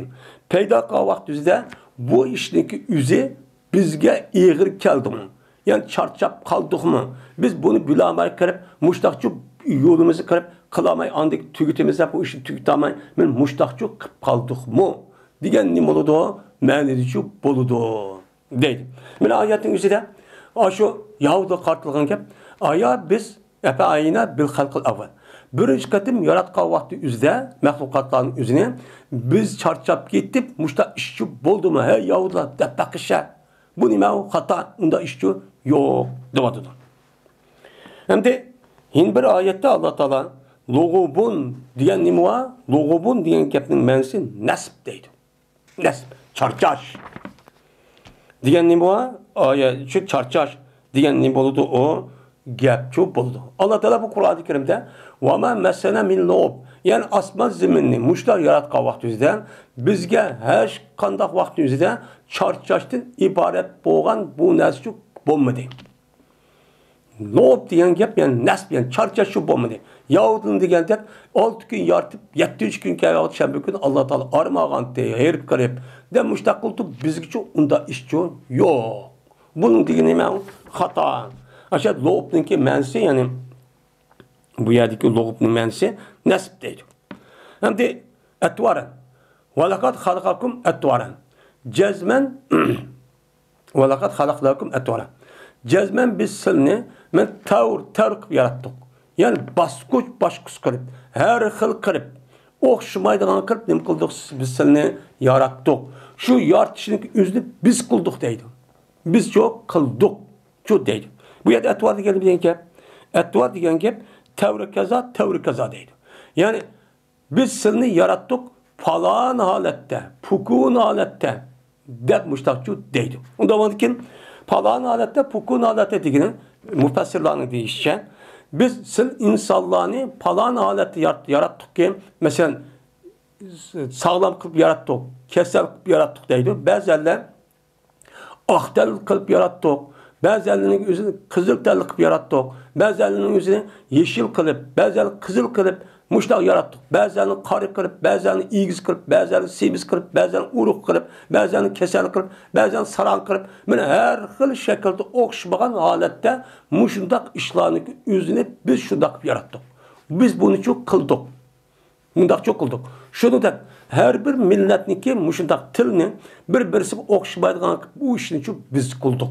Peyda kıldı vaktizde bu işdeki üzü bizge İğrik geldi mi? Yani çarçap kaldık mı? Biz bunu bilamay kırıp, muştakçı yolumuzu kırıp, kılamay andık tügütümüzde bu işi tügütamay, men muştakçı kaldık mı? Digen nime oldu? Mənedici boludu. Deydi. Men ayetin üzerinde şu Yahuda kartılgan gap, aya biz epe'ayina bil halqil evvel. Birinci katım yaratqa vakti üzde, mahlukatların üzerine biz çarçap gittik, muşta işçi boldu mu? Hey Yahuda depakışa. Bu nime o hata, onda işçi yok. Devadıdı. Hem de hin bir ayette Allah Teala logobun diyen nime var? Logobun diyen gapning ma'nosi nasb deydi. Nasb, çarçaş. Diyen nime var? Şu çarçaş diyen nime boludu o? Gapçı boludu. Allah Teala bu Kur'an-ı Kerim'de وَمَا مَسَنَا مِنْ لَوْبٍ yani asman zeminni muşlar yaratqa vaxtımızda bizge her qandaq vaxtımızda çarçaşdan ibaret boğan bu nəsçü bolmadı. Lob diyen gap yani nasb yani çarçaşı bolmadı. Yahudun diyen gap 6 gün yartıp 7 gün kayağıt şembe gün Allah Teala armağan diye herip karıp de müştakıldı bizgiçi onda işçi yok. Bunun diyeni hata. Aşağı lob'nunki mənsi yani bu yerdeki log'ubning ma'nosi nasb deydi. Hem de etvaran. Ve lekad halakakum etvaran. Cezmen ve lekad halakakum etvaran. Cezmen biz silni men tavr qilib yaratdik. Yani başkuç qilib, her xil qilib, o'xshamaydigan qilib nima qildik biz silni yaratdik. Shu yaratishning o'zini biz qildik deydi. Biz çok qildik. Şu deydi. Bu yerda etvar degan gap. Etvar degan gap tavri kaza deydi. Yani biz silni yaratdik falan holatda, pukun holatda deb mushtaqchu deydi. Undan keyin falan holatda, pukun holatda degani mufassirlarning deyishicha, biz sil insonlarni falan holatda yaratdikki, masalan, sağlam qilib yaratdik, kasal qilib yaratdik deydi. Ba'zilar aqtal qilib yaratdik. Ba'zilarning o'zini qizil tanli qilib yaratdik. Ba'zilarning o'zini yeşil qilib, ba'zilar qizil qilib mushtaq yaratdik. Ba'zilarni qari qilib, ba'zilarni egiz qilib, ba'zilarni semiz qilib, ba'zilarni uruq qilib, ba'zilarni kasal qilib, ba'zilarni saran qilib, mana har xil shaklda o'xshamagan holatda mushundaq ishlarning o'zini biz shundaq qilib yaratdik. Biz buni çok qildik. Mundaq çok qildik. Shuningdek, her bir millatniki mushundaq tilni bir-birisiga o'xshamaydigan bu ishni biz qildik.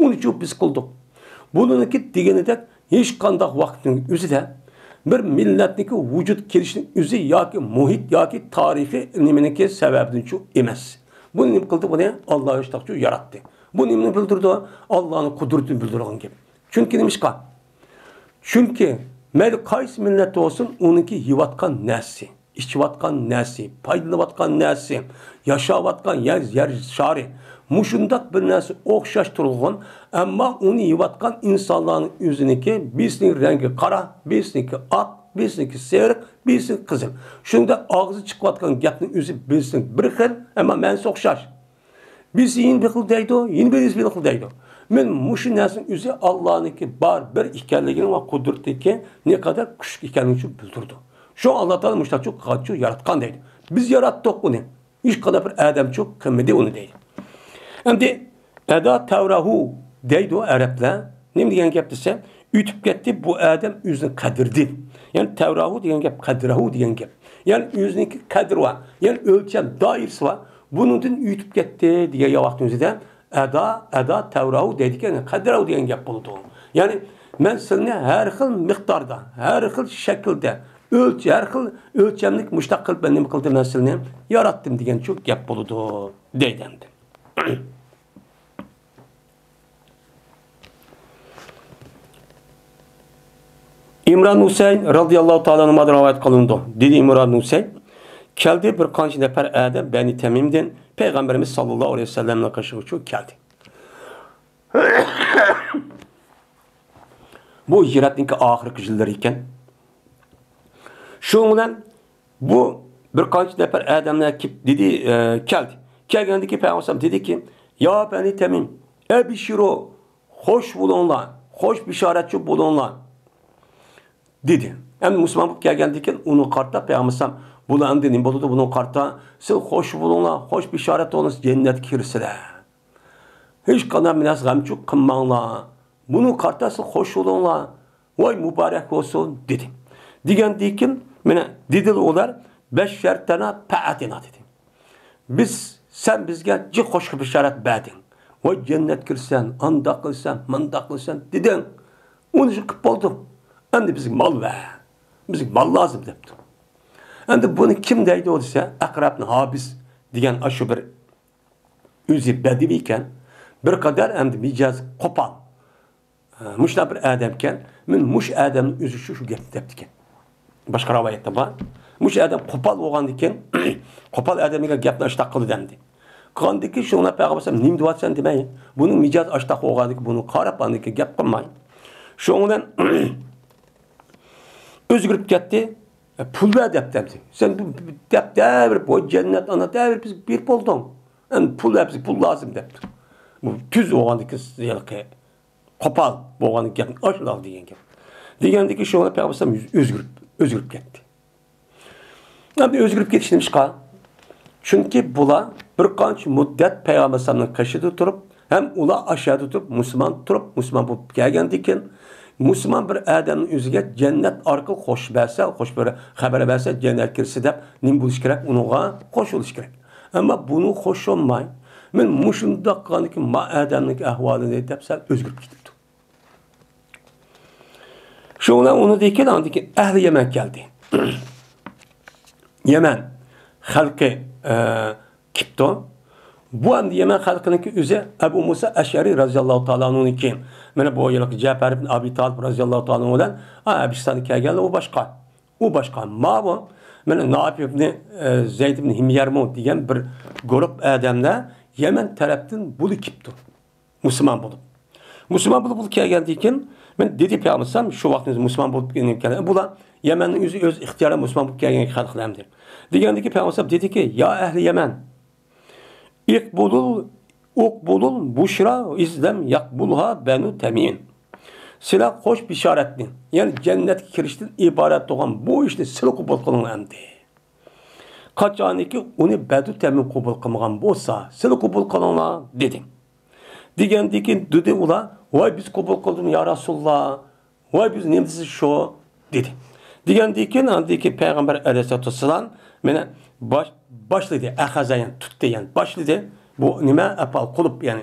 Onu çok biz qildik. Bununki deganidek hech qanday vaqtning o'zida bir millatniki vujud kelishning o'zi yoki muhit yoki tarifi nimaniki sababidan shu emas. Buni nima qildi? Buni Alloh ishtiqchu yaratdi. Bu nimani bildirdi? Allohning qudratini bildirgan gap. Chunki nimishqa? Chunki mayli qaysi millat olsun onunki yivatgan narsa, ichiyotgan narsa, foydalanayotgan narsa, yashayotgan yer shari mushundaq bir narsa o'xshash turgan, ammo uni yivatgan insonlarning o'ziniki bizning rangi qora, bizniki oq, bizniki sariq, bizniki qizil. Shunda og'zi chiqayotgan gapning o'zi bizning bir xil, ammo ma'nosi o'xshash. Biz yin bir xil deydi, yin bir xil deydi. Men mushu narsaning o'zi Allohniki bor bir ekanligini va qudratdagi ne qadar kuchli ekanligini bildirdi. Shu Alloh taolo mushtaqchu qadchu yaratgan deydi. Biz yaratdik uni. Hech qanday bir odamchu qilmadi uni deydi. Endi eda tavrahu deydi o Araplar. Nima degan gap desa, ütüp ketdi bu odam o'zini qadrdi. Yani tavrahu degan gap qadrahu degan gap. Yani o'ziniki qadri var. Yani o'lcham doirasi var. Bundan ütüp ketdi degan vaqtning o'zida eda tavrahu deydigan qadrahu degan gap bo'ldi. Yani men sizni har xil miqdorda, har xil shaklda har xil o'lchamlik mushtaq qilib nima qildim men sizni yaratdim degan shu gap bo'ldi deydi. İmran Husayn radıyallahu ta'ala anhu'dan rivayet kılındı. Dedi İmran Husayn, keldi bir qancha nafar adam Bani Tamim'den Peygamberimiz sallallahu aleyhi ve sellem'le karşı geldi. Bu hicretninki ahirki yılları iken şu bilan bu bir qancha nafar adamlar dedi geldi. Kelgendeki Peygamber dedi ki, ya Bani Tamim, ebşiru, hoş bulunlar, hoş bişaretçi bulunlar. Dedi. Hem Müslüman bu gelgendeki onun kartta Peygamber bulan dedim buldu bunun kartta siz hoş bulunlar, hoş bişaret olunuz cennet kirsiler. Hiç kadar minas gamçuk kımmanlar. Bunun kartta siz hoş bulunlar. Vay mübarek olsun dedi. Digen dikin mene dedi olar 5 şartlarına paatina dedi. Sen bizge cik hoş bişaret verdin. Vay cennet kirsen, anda kılsan, manda kılsan dedin. Onu çıkıp buldum. Endi bizim mal ver. Bizim mal lazım depti. Endi bunu kim deydi o dese Akrab ibn Habis degan aşı bir o'zi badivi ekan, bir qadar endi mijaz qo'pol. Mushna bir odam ekan, men mush odamning o'zi shu gap depti ekan. Boshqa rivoyatda bor. Mush odam qo'pol bo'lgan ekan, qo'pol odamga gapni ashtaq qildi demdi. Qandiki shuna Payg'ambar nim deyapsan demay, buning mijaz ashtaq bo'lganligi buni qarab andiki gap qilmay. Shundan özgürüp gitti, pul ver depti. Sen bu depti, bu cennet ana devir biz bir buldun. Yani pul ver bize, pul lazım depti. Bu tüz oğandaki kopal oğandaki aşılar diyen gibi. Digendeki şu anda Peygamber özgürüp gitti. Yani özgürüp geçişlemiş kal. Çünkü bula bir qancha müddet Peygamber'in kaşıda turup hem ula aşağıda turup Müslüman bu gelgendeki Müslüman bir adamın yüzüge cennet arka hoş verse, hoş böyle haber verse cennet kirsi de nim buluş gerek, onunla hoş oluş gerek. Ama bunu hoş olmay. Men muşunda kanıki ma adamlık ahvalını deyip sen özgürüp gitipti. Şuna onu deyken andaki ehli Yemen geldi. Yemen halkı kipto. Bu anda Yemen halkınınki üzere Ebu Musa Eş'ari radıyallahu ta'ala anh'unki. Mene bu yıllık Cafer ibn Abi Talib radıyallahu ta'ala anh'dan Abistan'a geldi o başka. O başka. Ma bu? Mene Naif ibn Zeyd ibn Himyermo diyen bir grup adamlar Yemen taraftan bulu kipto. Müslüman bulup. Müslüman bulup geldiyken ben dedi Peygamber şu vaktinde Müslüman bulup geldi. Bula Yemen'in yüzü öz ihtiyarı Müslüman bulup gelgen halklardır. Diyendeki Peygamber dedi ki ya ehli Yemen ukbulul buşra izlem yakbulha benu temin. Silah hoş bişaretli. Yani cennet kirişten ibaret olan bu işte silah kubul kılınlandı. Kaçanı ki onu bedu temin kubul kılmagan bolsa silah kubul kılınla dedim. Diyendeki dedi ula vay biz kubul kıldım ya Resulullah. Vay biz nemsiz şu dedi. Diyendeki Peygamber aleyhissalatü vesselam mene başladı. Ehazayan tuttu yani. Başladı. Bu nime apal kulup yani.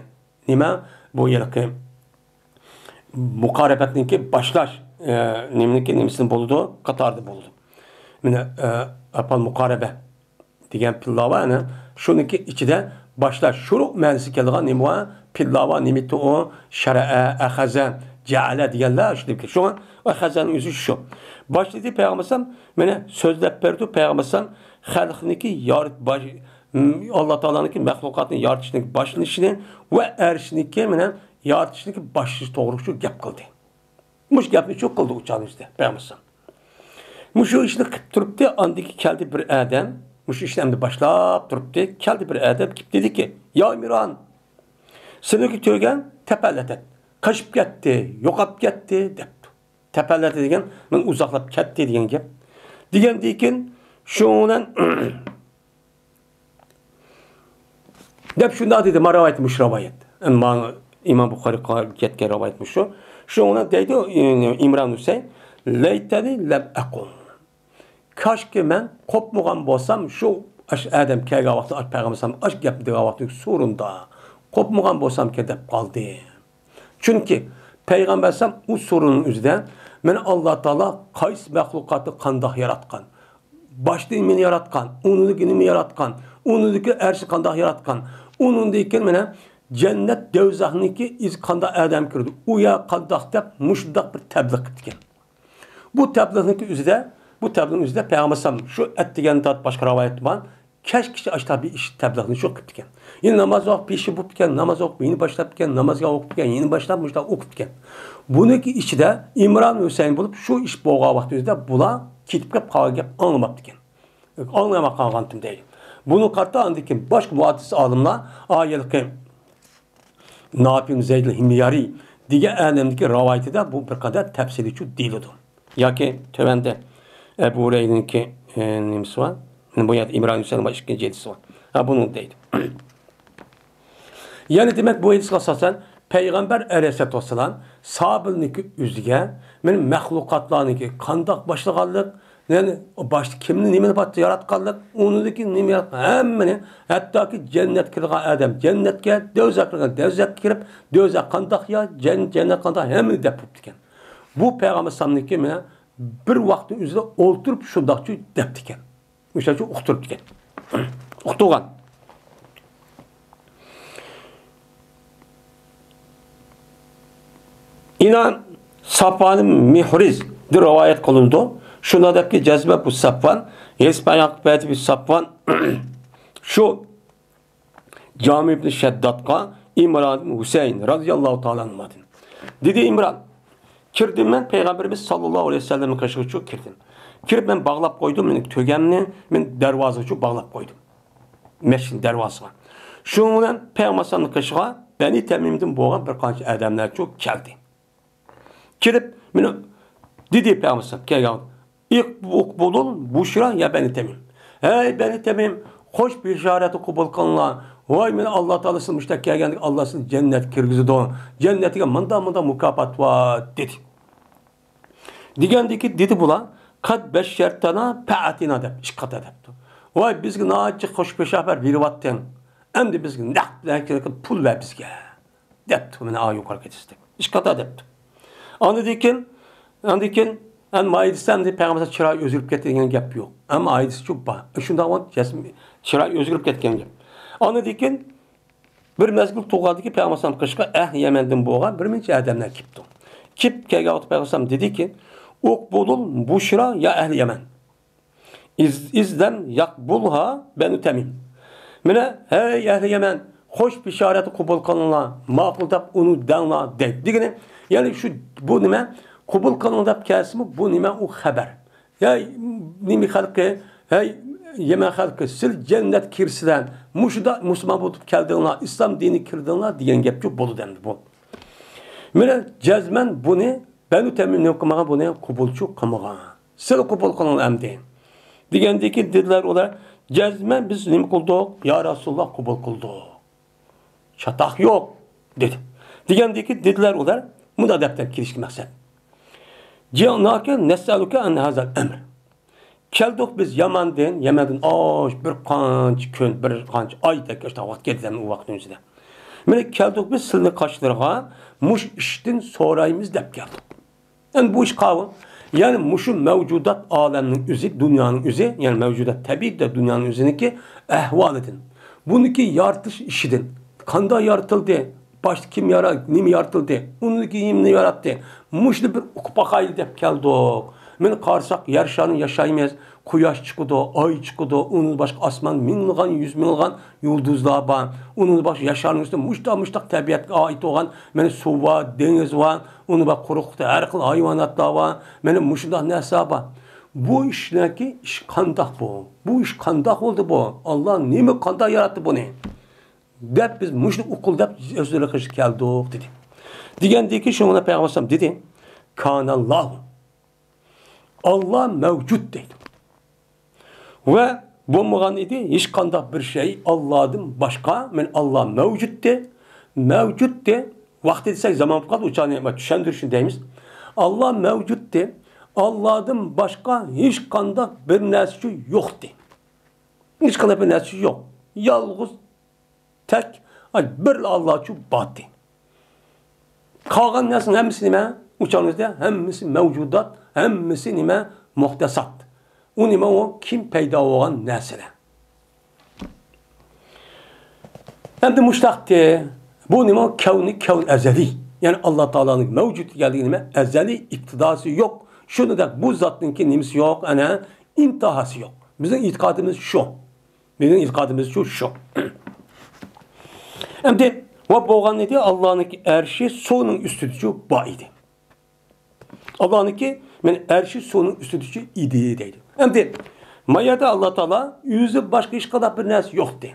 Nime bu yılki mukarebetninki başlaş. Nemesinin buludu. Katar'da buldu. Mene apal mukarebe diyen pillava yani. Şununki içinde başlaş. Şuruk mühendisi keldiği nime pillava nimeti o şer'e ehaza ceale diyenler işte. Şu an ehazanın yüzü şu. Başladı Peygamber mene sözlep verdi Peygamber halkınınki Allah Teala'nınki mahlukatın yaratışındaki başlanışını ve erişindeki mene yaratışındaki başlışı doğrultusu gap kıldı. Muş gapını çok kıldı uçağınızda Peygamber. Muşu işini kıp durup da andaki geldi bir adam, muşu işlemde başlayıp durup da geldi bir adam kip dedi ki ya Emirhan seni törgen tepellet et. Kaçıp gitti, yokap gitti dep. Tepellet degen men uzaklap gitti degen gap. Degen deyken şundan dep şunda dedi maravayetmiş ravayet. Ama İmam Bukhari ketke ravayetmiş şu. Şuna deydi İmran Hüseyin leyteni lem akun. Kaşke men kopmagan bolsam şu adam kelge vaqtı Peygamber aşk gapdi vaqtı sorunda kopmagan bolsam ki dep kaldı. Çünkü Peygamber o sorunun üzerinde men Allah Teala kays mahlukatı kandak yaratkan. Başta meni yaratkan, onundaki nimi yaratkan, onundaki erşi kandak yaratkan, onundaki mene cennet devzahınki iz kanda adam kirdi. Uya kandak dep muşdak bir tebliğ etken. Bu tebliğinki üzerinde Peygamber şu ettigen tat başka rivayet var. Kaç kişi açta bir iş tebliğini çok etken. Yine namaz ok peşi bu etken, namaz ok yeni başlap etken, namazga ok etken, yeni başlap muşda ok etken. Bununki içinde İmran Hüseyin bulup şu iş boğa vaxtında bula kitip qalgap anlamak etken. Anlamak qalğantım değil. Bunu kartta andaki başka muhaddis alimler ayetki Nafi Zeyd el-Himyari diye alemdeki rivayetinde bu bir kadar tefsirçi değildi. Ya ki tövende Ebu Hureyre'ninki nimsi var. Bu yerde İmran Hüseyin var, ikinci hadisi var. Ha bunun değil. Yani demek bu hadis asasen Peygamber aleyhissalatü vesselam sahabeninki üzge benim mahlukatlarınki kandak başlıqallık yani başta kimin nimeni battı yaratqanlık onundaki nimi yaratqan hemmeni hatta ki cennet kirgan adam cennetke dövzak kirgan dövzak kirip dövzak kandak ya cennet kandak hemmeni dep diken. Bu Peygamber sallallahu mene bir vaqtın üzerinde olturup şundaqçı dep diken. Müştəki uqturup diken. Uqtuğan. İnan Safvan'ın Mihriz bir rivayet kılındı. Şunadaki cezbe bu Safvan. Yespayak beyti bir Safvan. Şu Cami ibn Şeddat'a İmran Hüseyin radıyallahu ta'ala anladın. Dedi İmran. Kirdim ben Peygamberimiz sallallahu aleyhi ve sellem'in kaşığı çok kirdim. Kirip ben bağlap koydum. Ben tögemni ben dervazı bağlap koydum. Meşrin dervazı. Şundan Peygamber'in kaşığı beni temimdim boğan bir kanç adamlar çok geldi. Kirip beni dedi Peygamber'in kelgan. İlk ukbulun buşra ya beni temim. Hey beni temim. Hoş bir işareti kubul kılınla. Vay men Allah Teala'sın müştak gelgendik. Allah'sın cennet kirgizi doğan. Cennetine manda mukafat var dedi. Degandiki dedi bular, kad beşşertana pa'atina deb ish qata debdi. Voy bizga nachi xushpeshabar beryapsan. Endi bizga naqd pul ver bizga. Debdi. Mana a yuqori ketishdi. Ish qata debdi. Ondan keyin en maydisam deb payg'ambar chiroy o'zgarib ketdi degan gap yo'q. Ammo aydisi cho'p bor. Shunday bo'lib chiroy o'zgarib ketgan gap. Ondan keyin bir mezgil to'g'adiki payg'ambar qishqa Yamandan bo'lgan bir necha odamlar kelibdi. Kip kelgan payg'ambar dediki, "Uqbulul bushra ya ahli Yaman. İzden yakbulha benu Tamim." Mana hey ahli Yaman, xo'sh bishoratni qabul qilinglar, ma'qul deb uni danglar degani. Ya'ni shu bu nima? Qabul qiling deb kelsimi, bu nima u xabar. Ya nima xalqi, hey Yaman xalqi siz jannat kirsidan, mushda musulmon bo'lib keldinglar, islom dini kirdinglar degan gap yo'q bo'ldi endi bu. Mana jazman buni Banu Tamimni qilmagan buni qabulchi qilmagan. Siz qabul qiling endi. Degandiki dedilar ular, jazman biz nima qildik? Ya Rasululloh qabul qildik. Chataq yo'q dedi. Degandiki dedilar ular, bunda debdan kirishki maqsad. Cihanaka nes'aluka an hazal emr. Keldik biz Yamandan bir qancha kun, bir qancha oyda işte vaqt ketdi u vaqt o'zida. Mana keldik biz sizni qoshlarga mush ishdan so'raymiz deb keldik. Endi bu ish qavm, ya'ni mushu mavjudat olamning o'zi, dunyoning o'zi, ya'ni mavjudat tabiiyda dunyoning o'ziniki ahvolidan. Buniki yaratish ishidan. Qanday yaratildi? Başta kim yarattı, nima yaratıldı, onu kimni yarattı. Muşlu bir ukbaqaylı deb keldik. Meni qarsak yer şarını yaşaymayız. Quyosh chiqdi, oy chiqdi, onun başqa osmon minglgan, yuz minglgan yulduzlar bor. Onun başqa yasharning ustida mushtaq tabiatga oid bo'lgan, mana suv bor, dengiz bor, uni bor quruqda har xil hayvonotlar bor. Mana mushundaq narsa bor. Bu ishlarki ish qandoq bu? Bu ish qandoq bo'ldi bu? Alloh nima qandoq yaratdi buni? Deb biz mushni uqul deb o'zlari qilish keldik dedi. Degandiki shuna payg'ambar dedi, "Kanalloh." Allah mevcut dedi. Ve bo'lmagan edi hech qanday bir şey Allah'dan başqa, men Allah mevcutdi. Mevcutdi. Vaqt desek zaman qoldi, o'chani tushuntirishni deymiz. Allah mevcutdi. Allah'dan başqa hech qanday bir narsa yo'qdi. Hech qanday bir narsa yo'q. Yalnız tek bir Allah üçün batı. Qolgan narsaning hammasi nima? O'chanizda hammasi mavjudat, hammasi nima? Muhtasat. O nima o kim paydo bo'lgan narsalar. Endi mushtaqti. Bu nima kavn azali. Yani Allah Taola'nın mevcut geldiği nima? Azali iktidası yok. Şunu da bu zatınki nimasi yok, ana intihası yok. Bizim itikadımız şu. Bizim itikadımız şu. Endi va bo'lgan edi Allohning arshi suvning ustida bor edi. Allohning men arshi suvning ustida edi deydi. Endi mayada Allah Taala yüzü başqa hech qanday bir narsa yo'qdi.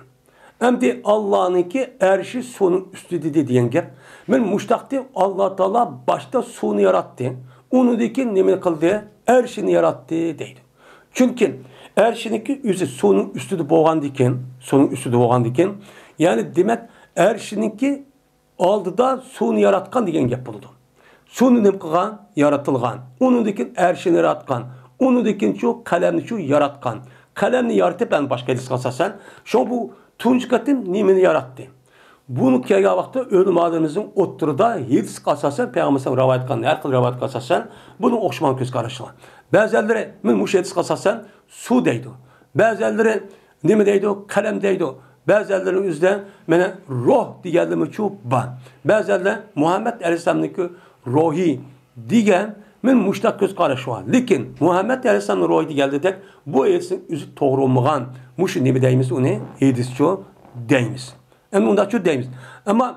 Endi Allohning arshi suvning ustida degan gap. Men mushtaqdi Allah Taala boshda suvni yaratdi. Unidagi nima qildi? Arshini yaratdi deydi. Chunki arshiniki o'zi suvning ustida bo'lgandan keyin, ya'ni demak arshiniki oldida suvni yaratgan degan gap bo'ldi. Suvni nima qilgan? Yaratilgan. Unidagi arshini yaratgan. Unidagi shu qalamni shu yaratgan. Qalamni yaratib ben boshqa hadisga asosan, shu bu tunji qatim nimani yaratdi. Bunu kelgan vaqtda o'lim odamimizning o'ttirida hadisga asosan payg'ambar rivoyat qilgan, har xil rivoyatga asosan buni o'xshagan ko'z qarashlar. Ba'zilari men mush hadisga asosan suv deydi. Ba'zilari nima deydi? Qalam deydi. Ba'zilerinin o'zida mana ruh deganligi shu bor. Ba'zilar Muhammad alayhisolamning ruhi degan men mushtaq ko'z qarash bor. Lekin Muhammad alayhisolamning ruhi deganidek bu hadisning o'zi to'g'ri bo'lmagan. Mush nima deymiz uni? Hadischi deymiz. Endi unda shu deymiz. Ammo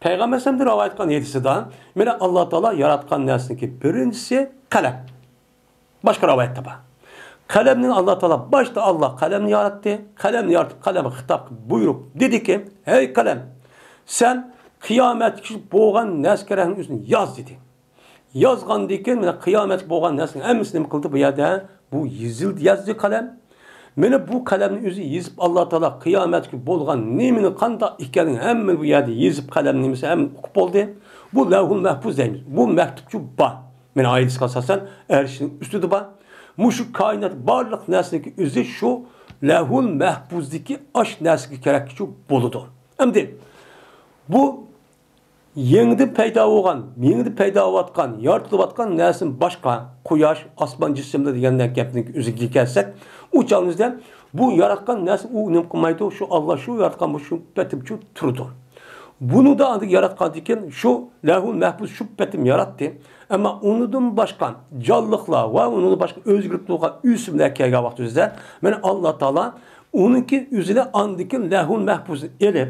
payg'ambar alayhisolamning rivoyat qilgan hadisida mana Alloh taolo yaratgan narsaniki birinchisi qalam. Boshqa rivoyatda bor. Kalemni Allah Teala başta Allah kalemni yarattı. Kalemni yaratıp kaleme hitap buyurup dedi ki, hey kalem sen kıyamet boğan neskerenin üstüne yaz dedi. Yazgan diken kıyamet boğan neskerenin emmisini kıldı bu yerde bu yazdı kalem. Mene bu kalemni üzü yazıp Allah Teala kıyamet boğan nemini kanda ikkenin hemen bu yerde yazıp kalemni hem okup oldu. Bu levhul mahfuz deyimiz. Bu mektupçu ba. Men ayet asasen erşinin üstüdü ba. Muşu kainat barlıq nəsdeki üzü şu lehul mehbuzdaki aş nəsdeki kerek şu boludu. Şimdi bu yengdi peyda olgan, yengdi peyda olatkan, yaratılıp atkan nəsin başka kuyaş, asman cisimde degenden gepinin üzü gelsek uçağımızda bu yaratkan nəsin o nem kılmaydı şu Allah şu yaratkan bu şu betim şu turdu. Bunu da adı yaratkan diken şu lehul mehbuz şu betim yarattı. Ama onundan başka canlılıkla ve onundan başka özgürlükle üsümle kega vakti üzere ben Allah Teala onunki üzerine andikin lehul mehbuz elip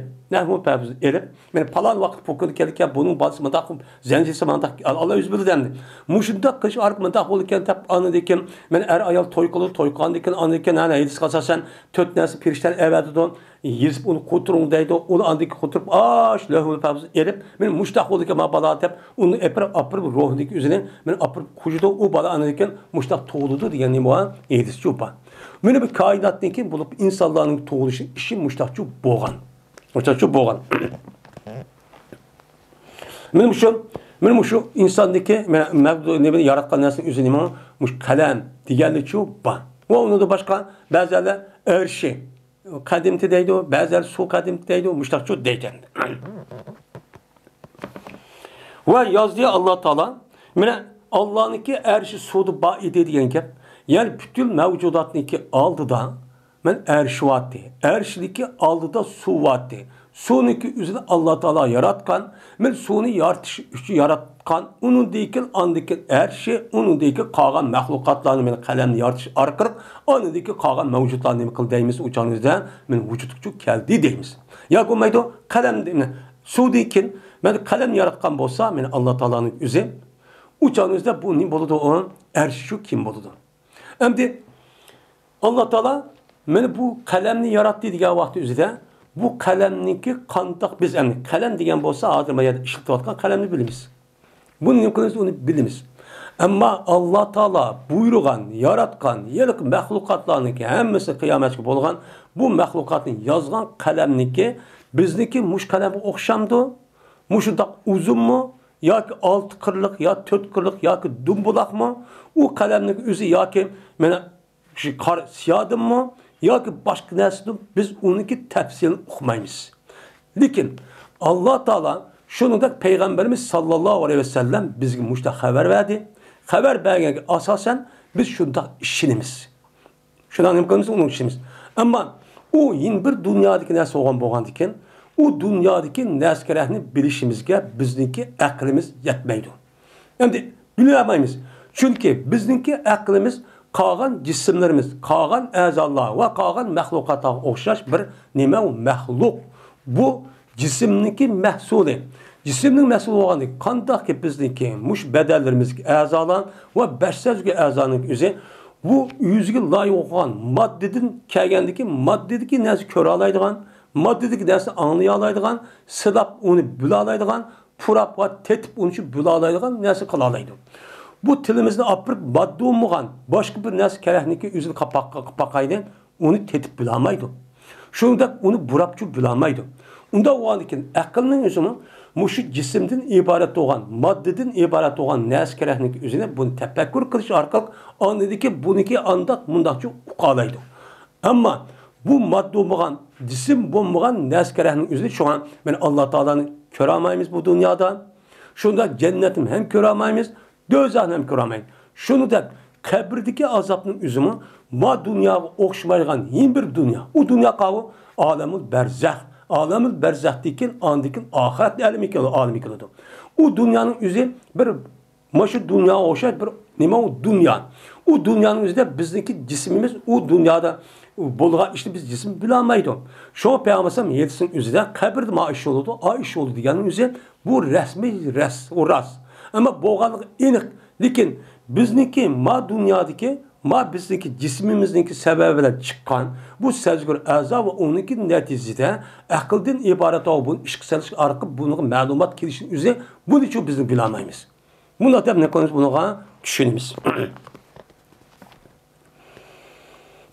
ben palan vakit pokudu gelirken bunun bazı mandak zencisi mandak Allah üzbüdü dendi. Muşunda kış ark mandak olurken tep andikin ben er ayal toykalı dikin andikin hani edis kasasen tötnesi pirişten evveldi don yizip onu kuturun deydi onu andiki kuturup aş lehul mehbuz elip ben muştak olurken ma bala tep onu apır ruhundaki üzerine ben apır kucuda o bala andikin muştak toğuludu diyen neymoğan edis çupa. Böyle bir kainattaki bulup insanların toğuluşu işi muştakçı boğan. Muştakçı boğan. Benim şu insandaki ne yaratkan nesin üzerine muş kalem diğerli çupa. O onu da başka bazıları erşi kadimti deydi o bazıları su kadimti deydi o muştakçı deydi. Ve yazdığı Allah Teala Allah'ınki erşi sudu baide diyen gep. Yani bütün mevcudatniki aldı da men erşi vattı. Erşideki aldı da su vattı. Suniki üzerine Allah Teala yaratkan. Men sunu yaratkan. Onun deyken andikin erşi. Onun deyken kalan mahlukatlarını men kalemni yaratış arkırık. Onun deyken kalan mevcutlarını men kıl deyimiz uçağınızda men vücudukçu keldi deyimiz. Ya komaydı kalem deyimiz. Su deyken men kalem yaratkan bolsa men Allah Teala'nın üzerine uçağınızda bu ne boludu onun erşi şu kim boludu. Şimdi Allah Teala beni bu kalemni yarattı diye vakti üzere bu kalemniki kandak biz yani kalem diyen bolsa adırma ya da işittivatkan kalemni bilimiz. Bunun imkanı onu bilimiz. Ama Allah Teala buyurgan, yaratkan, yelik mahlukatlarniki hemmesi kıyametçi bolgan bu mahlukatını yazgan kalemniki bizniki muş kalemi okşamdı. Muşundak uzun mu? Ya ki 6 kırlık, ya 4 kırlık, ya ki dumbulak mı? O kalemlik üzü ya ki siyadım mı? Ya ki başka nesli biz onunki tefsirini okumayız. Lakin Allah Teala şunu da Peygamberimiz sallallahu aleyhi ve sellem bizge muşta haber verdi. Haber vergen asasen biz şunda işinimiz. Şundan imkanımız onun işimiz. Ama o yine bir dünyadaki nesli olan boğan diken o dünyadaki neskerehini bilişimizge bizdeki aklimiz yetmeydi. Yani bilemeyiz. Çünkü bizdeki aklimiz kalan cisimlerimiz, kalan ezalar ve kalan mahlukata okşaş bir nime o mahluk. Bu cisimdeki mehsulü. Cisimnin mehsulü olan kandak ki bizdeki muş bedellerimiz ezalar ve beşsezgi ezanın üzeri bu yüzge layık olan maddedin kelgendeki maddedeki nesi kör alaydıgan maddedeki dersi anlayalaydıgan, sılap onu bülalaydıgan, purap ve tetip onu için bülalaydıgan nesi kılalaydı. Bu tilimizde apırıp madde olmayan başka bir nesi kerehniki üzül kapakaydı, onu tetip bülamaydı. Şunda onu burapçı bülamaydı. Onda o andikin akılının üzümü muşu cisimden ibaret olan, maddeden ibaret olan nesi kerehniki üzerine bunu tefekkür kılışı arkalık anladı ki bununki andak mundakçı ukalaydı. Ama bu madde olmayan, cisim olmayan neskerehinin üzerinde şu an ben Allah Teala'nı köramayız bu dünyada. Şunda cennetim hem köramayız, dözahını hem köramayız. Şunu da kabirdeki azapının üzümü ma dünya okşamaygan yeni bir dünya. O dünya kavı alemül berzah. Alemül berzah'taki andikin ahiret alemi kılıdı. O dünyanın üzeri bir maşı dünya okşar bir nime o dünya. O dünyanın üzerinde bizdeki cismimiz o dünyada bolga işte biz cisim bilamaydı. Şu peygamberim yetsin üzerinde kabirde maaş oldu, aiş oldu diyenin üzerinde bu resmi o ras. Ama boğalık inik. Lakin bizdeki ma dünyadaki ma bizdeki cismimizdeki sebebiyle çıkan bu sezgür azab ve onunki neticede akıldan ibaret olan bu işkiseliş arka bunun malumat kirişin üzerinde bunu için bizim bilamayız. Bunu da ne konuşuyoruz bunu düşünümüz.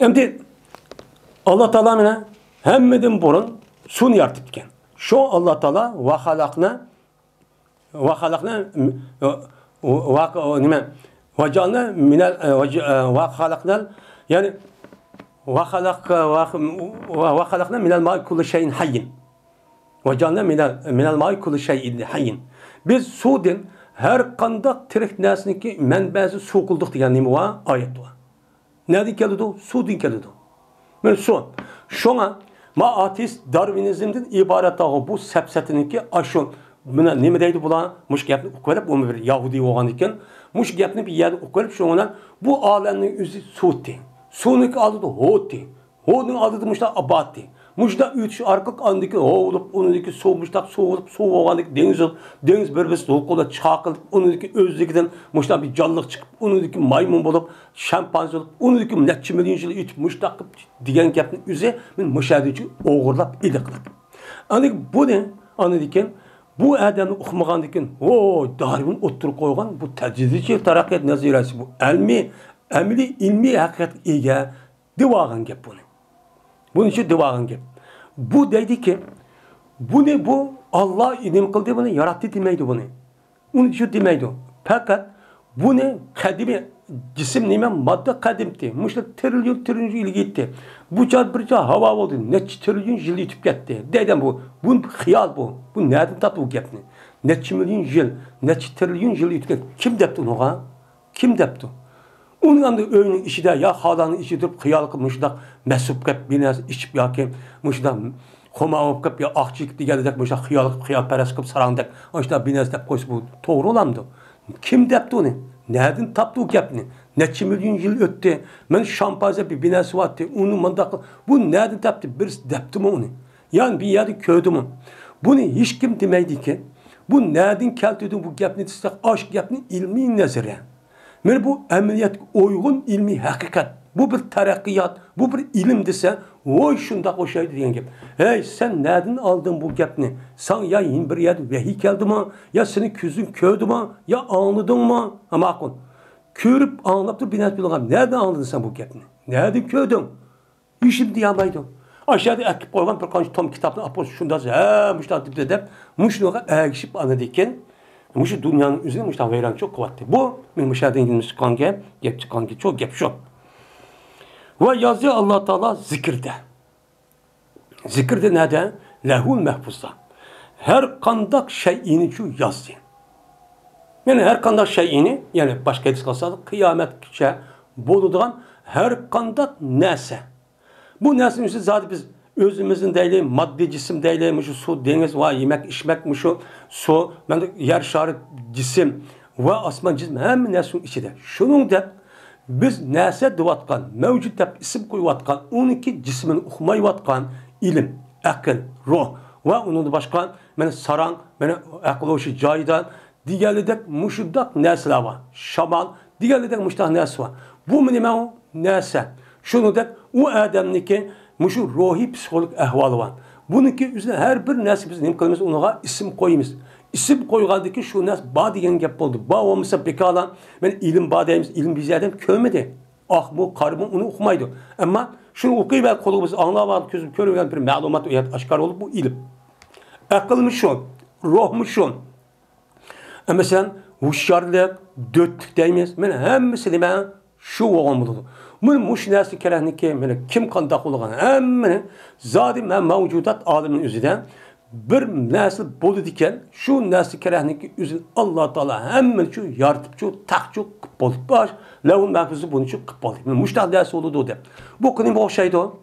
Şimdi Allah Teala hemmeden burun sun yartıpken. Şu Allah Teala ve halakna nima vajalna minal va xalaqnal yani va xalaqna minal ma'i kulli şeyin hayyin. Vajalna minal ma'i kulli şeyin hayyin. Biz suvdan her qandaq tirik narsaniki manbasi suv qildik degan nima va oyat va. Nereden keldi? Suvdan keldi. Men su. Şoňa ma ateist Darwinizmden ibaret dağı bu sepsetiniki aşun. Buna nima deydi bular? Muş gapni uqib, o bir Yahudi bolgan ekan. Muş gapni bir ýerde uqib, şoňa bu alemning özü suwdi. Suwnyky aldyda hotdi. Hodun aldyda muşda abaddi. Muşda ütüş arqaq andyky olup, onunyky suwmuşda suw bolup, suw bolgandyk deňiz bir-bir dolqula çaqılıp, onunyky özlüginden muşda bir canlyk çykyp, onunyky maymun bolup, şampanze bolup, onunyky neçe milyon ýyl ütüp muşda digen gapni üze men muşadyjy ogurlap iliqlap. Andy bu ne? Andyken bu adamı uqmagandyken, o Darwin oturup koygan bu tecrübeci taraqqiyat naziresi bu amili ilmi haqiqat ega divagan gap bunu. Bunun için divagan gap. Bu deydi ki bu ne bu Allah inim kıldı bunu yarattı demeydi bunu. Onun için demeydi. Fakat bu ne kadimi cisim nime madde kadimti. Muşta trilyon yıl gitti. Bu çar bir çar hava oldu. Neçe trilyon yıl yitip gitti. Deyden bu. Bu hıyal bu. Bu nereden taptı bu gapni? Neçe milyon yıl, neçe trilyon yıl yitip gitti. Kim depti onu? Kim depti? Onun anda öğünün içinde ya halanın içi durup hıyal kılmışlar. Mesup kap binası içip ya ki muşta koma olup kap ya akçı digelecek muşta hıyal peres kap sarandek. Muşta binası dep koysa bu doğru olamdı. Kim depti onu? Nereden taptı o gapni? Neçe milyon yıl öttü. Men şampanze bir binası vardı. Onu mandaklı. Bu nereden taptı? Birisi depti mi onu? Yani bir yerde köydü mü? Bunu hiç kim demeydi ki bu nereden keltiydi bu gapni desek aşk gapni ilmi nezire. Men bu ameliyat uygun ilmi hakikat. Bu bir terakkiyat, bu bir ilim dese oy şundaq o şey diyen gap. Hey sen nereden aldın bu gapni? Sen ya bir yerde vehiy geldi mi? Ya senin küzün köydü mü? Ya anladın mı? Ama akın. Körüp anlayıp da binat bilgam. Nereden anladın sen bu gapni? Nereden köydün? Işim diyamaydın. Aşağıda akip koygan bir kanç tom kitapını apos şunda muştan tipte dep muşnuğa ägişip anladıkken muşu dünyanın üzerine muştan veyran çok kuvvetli. Bu men muşadan gilmiş kange, gep çıkange çok gep şu. Ve yazıyor Allah Teala zikirde. Zikirde neden? Lehul mehfuzda. Her kandak şeyini şu yazıyor. Yani her kandak şeyini, yani başka edis kalsa kıyametçe boluduğun her kandak nese. Bu nesin zaten biz özümüzün değil, maddi cisim değil, şu su, deniz, yemek, içmek, şu su, yer şarı cisim ve asman cisim hem nesin içinde. Şunun da biz nese divatkan, mevcut da isim koyuvatkan, 12 cismin okumayıvatkan ilim, akıl, ruh ve onun da başka saran, akıl hoşu caydan, diğerledek muşuddak nesler var. Şamal, diğerledek muşuddak nesler var. Bu minimum nese. Şunu da o adamniki muşu ruhi psikolojik ahvalı var. Bununki üzerine her bir nesli biz ne kılımız ona isim koyumuz. İsim koygadaki şu nes ba diyen gap oldu. Ba olmasa bekalan ben ilim ba deyimiz ilim bize adam kölmedi. Ah bu karımı onu okumaydı. Ama şunu okuyup kolumuz anlamadı közüm körülen bir malumat aşkar olup bu ilim. Akılmış şu, ruhmuş şu. Mesela huşyarlık, dörtlük deyimiz. Ben hemisi ben şu olmalı. Bunun muş nesli kerehniki kim kandak olgan hemmini zaten men mevcudat alimin üzerinden bir nesli bolu diken şu nesli kerehniki üzerinde Allah Teala hemmini şu yaratıp şu tak şu kıpolup baş lehun mehfuzu bunu şu kıpolup muştak nesli oldu de. Bu kının bu şeydi o.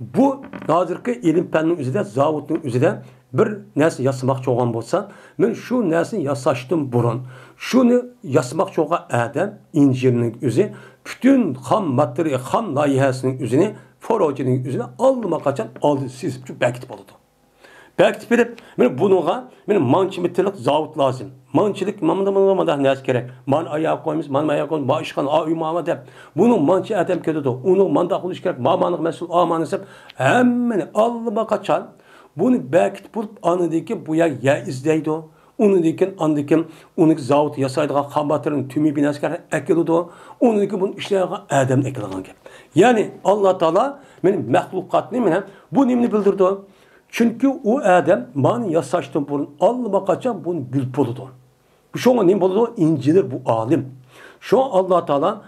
Bu nazırki ilim peninin üzerinde zavutun üzerinde bir nesli yasımakçı olan bolsa men şu nesli yasaştım burun şunu yasımakçı olan adam incirinin üzerinde bütün ham madde, ham layihəsinin üzerine, forojinin üzerine aldıma kaçan aldı sizipçi bekitip oldu. Bekitip edip, bununla mançimetrilik zavut lazım. Mançilik, mamada ne gerek? Man ayağı koymuş, man ayağı koymuş, başkan, uyumama deyip. Bunun mançı adam kötüdü. Onu mandak oluş gerek, mamanlık mesul, amanı sebep. Hemen aldıma kaçan, bunu bekitip bulup anladı ki bu ya izleydi o. Onu diken andiken onu zavut yasaydığı hambatların tümü binaskar ekildi o. Onu diken bunun işlerine adam ekilgan gap. Yani Allah Teala benim mahlukatını bu nimni bildirdi o. Çünkü o adam man yasaştın burun allıma kaçan bunu bilip oldu. Şoňa ne boldy? İncidir bu alim. Şu Allah Taala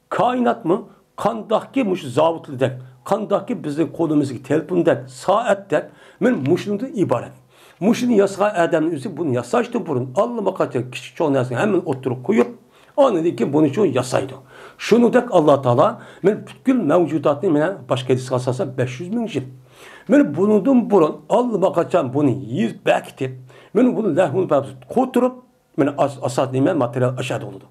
kainat mı? Kandaki muş zavutlıdak, kandaki bizim kolumuzki telefondaki, saatdak, men muşundan ibaret. Muşunu yasağa adamın üzü bunu yasaştı burun. Allah makatı küçük çoğun yasağı hemen oturup koyup, onu ki bunu çoğun yasaydı. Şunu da Allah Taala men bütün mevcudatını men başka edis kalsasa 500 bin yıl. Men bunun burun Allah makatı bunu yüz bekti. Men bunu lahun babı koturup men asad nime materyal aşağıda oldu.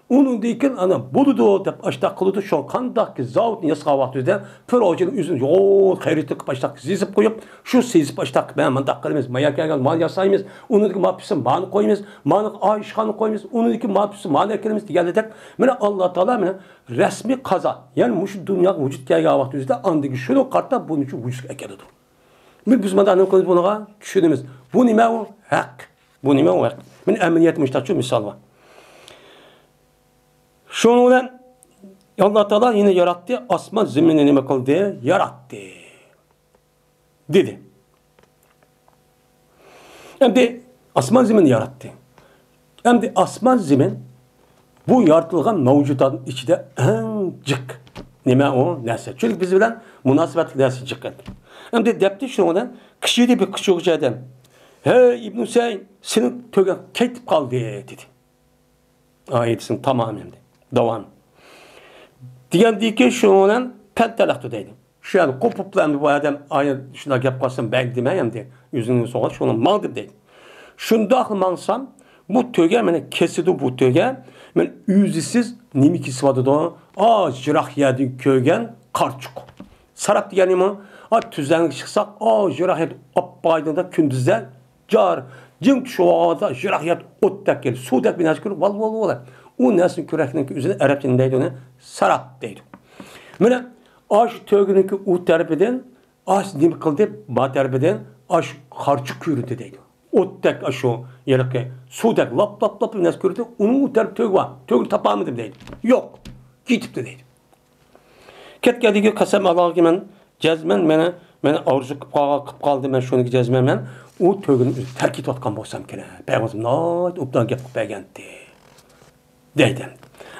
Onun deyken ana buludu dep aşta kılıdı şu kandaki zavutun yasağı vaktinde projenin yüzünü yol hayretik başta zizip koyup şu sizip başta ben mandaklarımız mayak yagal mal yasayımız onun ki mapisi man koyumuz man ayşhanı koyumuz onun ki mapisi man ekelimiz diyeledek mene Allah Taala mene resmi kaza yani muş dünya vücut yaga vaktinde andaki şunu kartta bunun için vücut ekelidir. Biz madanın konusu buna düşünümüz. Bu nime o hak. Bu nime o hak. Men emniyet müştaçı misal var. Şunu bilen Allah Teala yine yarattı, asman zemini nime kıldı? Yarattı. Dedi. Hem de asman zemini yarattı. Hem de asman zemin bu yaratılgan mevcudatın içinde en cık. Nime o? Neyse. Çünkü biz bilen münasebetli dersi cık. Hem de depti şunu bilen kişiydi bir küçük adam. Hey İbn Hüseyin senin tögen ketip kaldı dedi. Ayetsin tamamen de. Devam. Diyen ki şunun pentelaktı deydi. Şu an kopuplandı bu adam ayet şuna gap kalsın ben demeyem de yüzünü soğuk şunun maldım deydi. Şunda mansam bu töge mene kesidi bu töge men yüzsüz nimikisi vardı da a jirah yedi kögen karçuk. Sarap diyeni mi? A tüzden çıksak a jirah yedi appaydığında kündüzde car cink şu ağda jirah yedi ottak gel sudak bir naşkır val. O nesin kürekinin üzerine Arapçanın deydi ona sarap deydi. Mene aş tögününki u terbeden aş nim kıldı ba terbeden aş harçı kürüdü deydi. Ottak aşo yerke sudak lap nas kürüdü onun u terb tög var. Tög tapamadım deydi. Yok. Gitip de deydi. Ket geldi kasam Allah'a men cezmen mene arzu kıp kaldı men şunu cezmen o tögünün terkit atkan bolsam kene. Peygamberim nayt updan gep peygamberdi. Deydi.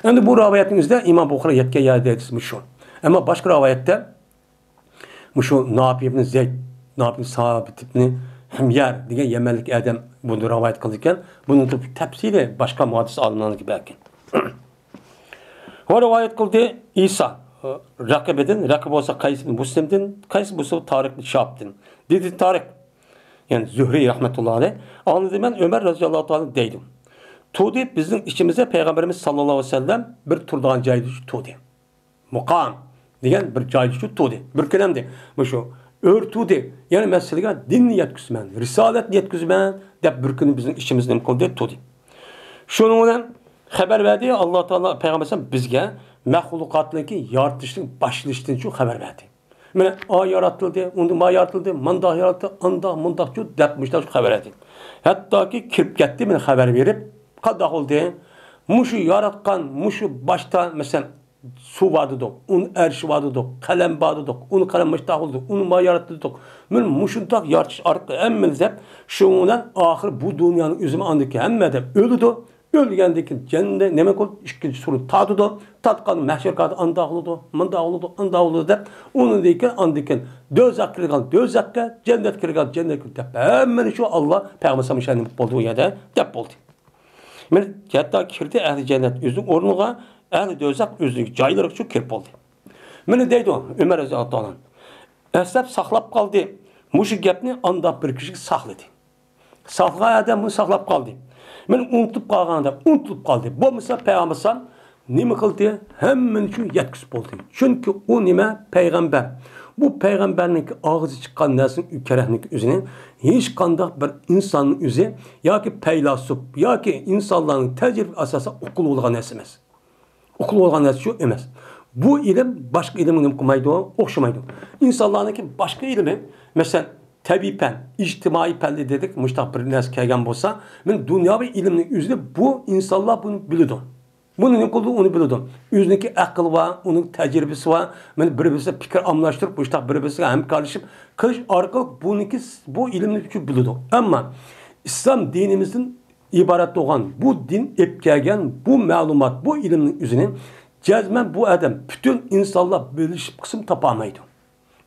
Yani bu rivayetimizde İmam Bukhari yetke yerde etmiş şu. Ama başka rivayette şu Nabi ibn Zeyd, Nabi Sabit ibn Himyar diye Yemenlik adam bunu rivayet kılırken bunun tefsiri başka muhaddis alimler gibi belki. O rivayet kıldı İsa rakib olsa Kays ibn Muslim'din, Kays bu Tarık ibn Şahab'din. Dedi Tarık yani Zühri rahmetullahi aleyh anladım ben Ömer radıyallahu ta'ala deydim. Tudi bizim içimize Peygamberimiz sallallahu aleyhi ve sellem bir turdan caydı şu tudi. Mukam diyen bir caydı şu tudi. Bir kelamdi. Bu şu örtudi yani meseleye din yetküsmen, risalet yetküsmen de bir gün bizim içimizde kıldı tudi. Şunun bilen haber verdi Allah Teala Peygamberimiz bizge mahlukatlıki yaratışın başlıştığını şu haber verdi. Mene a yaratıldı, ondan ma yaratıldı, manda yaratıldı, anda munda şu depmişler şu haber verdi. Hatta ki kirp gitti mene haber verip kadak oldu. Muşu yaratkan, muşu başta mesela su vardı da, un erşi vardı da, kalem vardı da, un kalem başta oldu, un ma yarattı da. Men muşun tak yaratış arka emmeniz hep şundan ahir bu dünyanın üzümü andaki emmede öldü da, ölgendeki cennet nemek oldu, işkinci sorun tadı da, tatkanın mahşer kadı anda oldu, manda oldu da, onun deyken andaki dözak kırıkan dözakka, cennet kırıkan cennet kırıkan. Hemen şu Allah Peygamber Samşan'ın olduğu yerde dep oldu. Men hatta kirdi ehli cennet üzün ornuğa ehli dözak üzün caylarak şu kirp oldu. Mene deydi o Ömer radıyallahu anh. Esnaf saklap kaldı. Muşu gepni anda bir kişi sakladı. Saklayan adam bunu saklap kaldı. Men unutup kaldı. Bu mesela Peygamber nime kıldı? Hemen şu yetkisi oldu. Çünkü o nime peygamber. Bu peygamberlik ağzı çıkan nesin ülkerehlik üzerine hiç kandak bir insanın üzerine ya ki peylasıp ya ki insanların tecrübe asası okul olgan nesimez. Okul olgan nesi şu emez. Bu ilim başka ilimin okumaydı o, okşamaydı. İnsanlarındaki başka ilimi mesela tabipen, içtimai pelli dedik, müştak bir nes kelgen bolsa, men dünyavi iliminin üzerine bu insanlar bunu biliyordu. Bunun ne olduğunu onu biliyordum. Yüzündeki akıl var, onun tecrübesi var. Ben birbirine fikir anlaştırıp, bu işte birbirine hemkarlaşıp, kış arka bu ilimini çünkü biliyordum. Ama İslam dinimizin ibaret olan bu din epkegen, bu malumat, bu ilmin üzerine cezmen bu adam bütün insanlar bölüşüp kısım tapamaydı.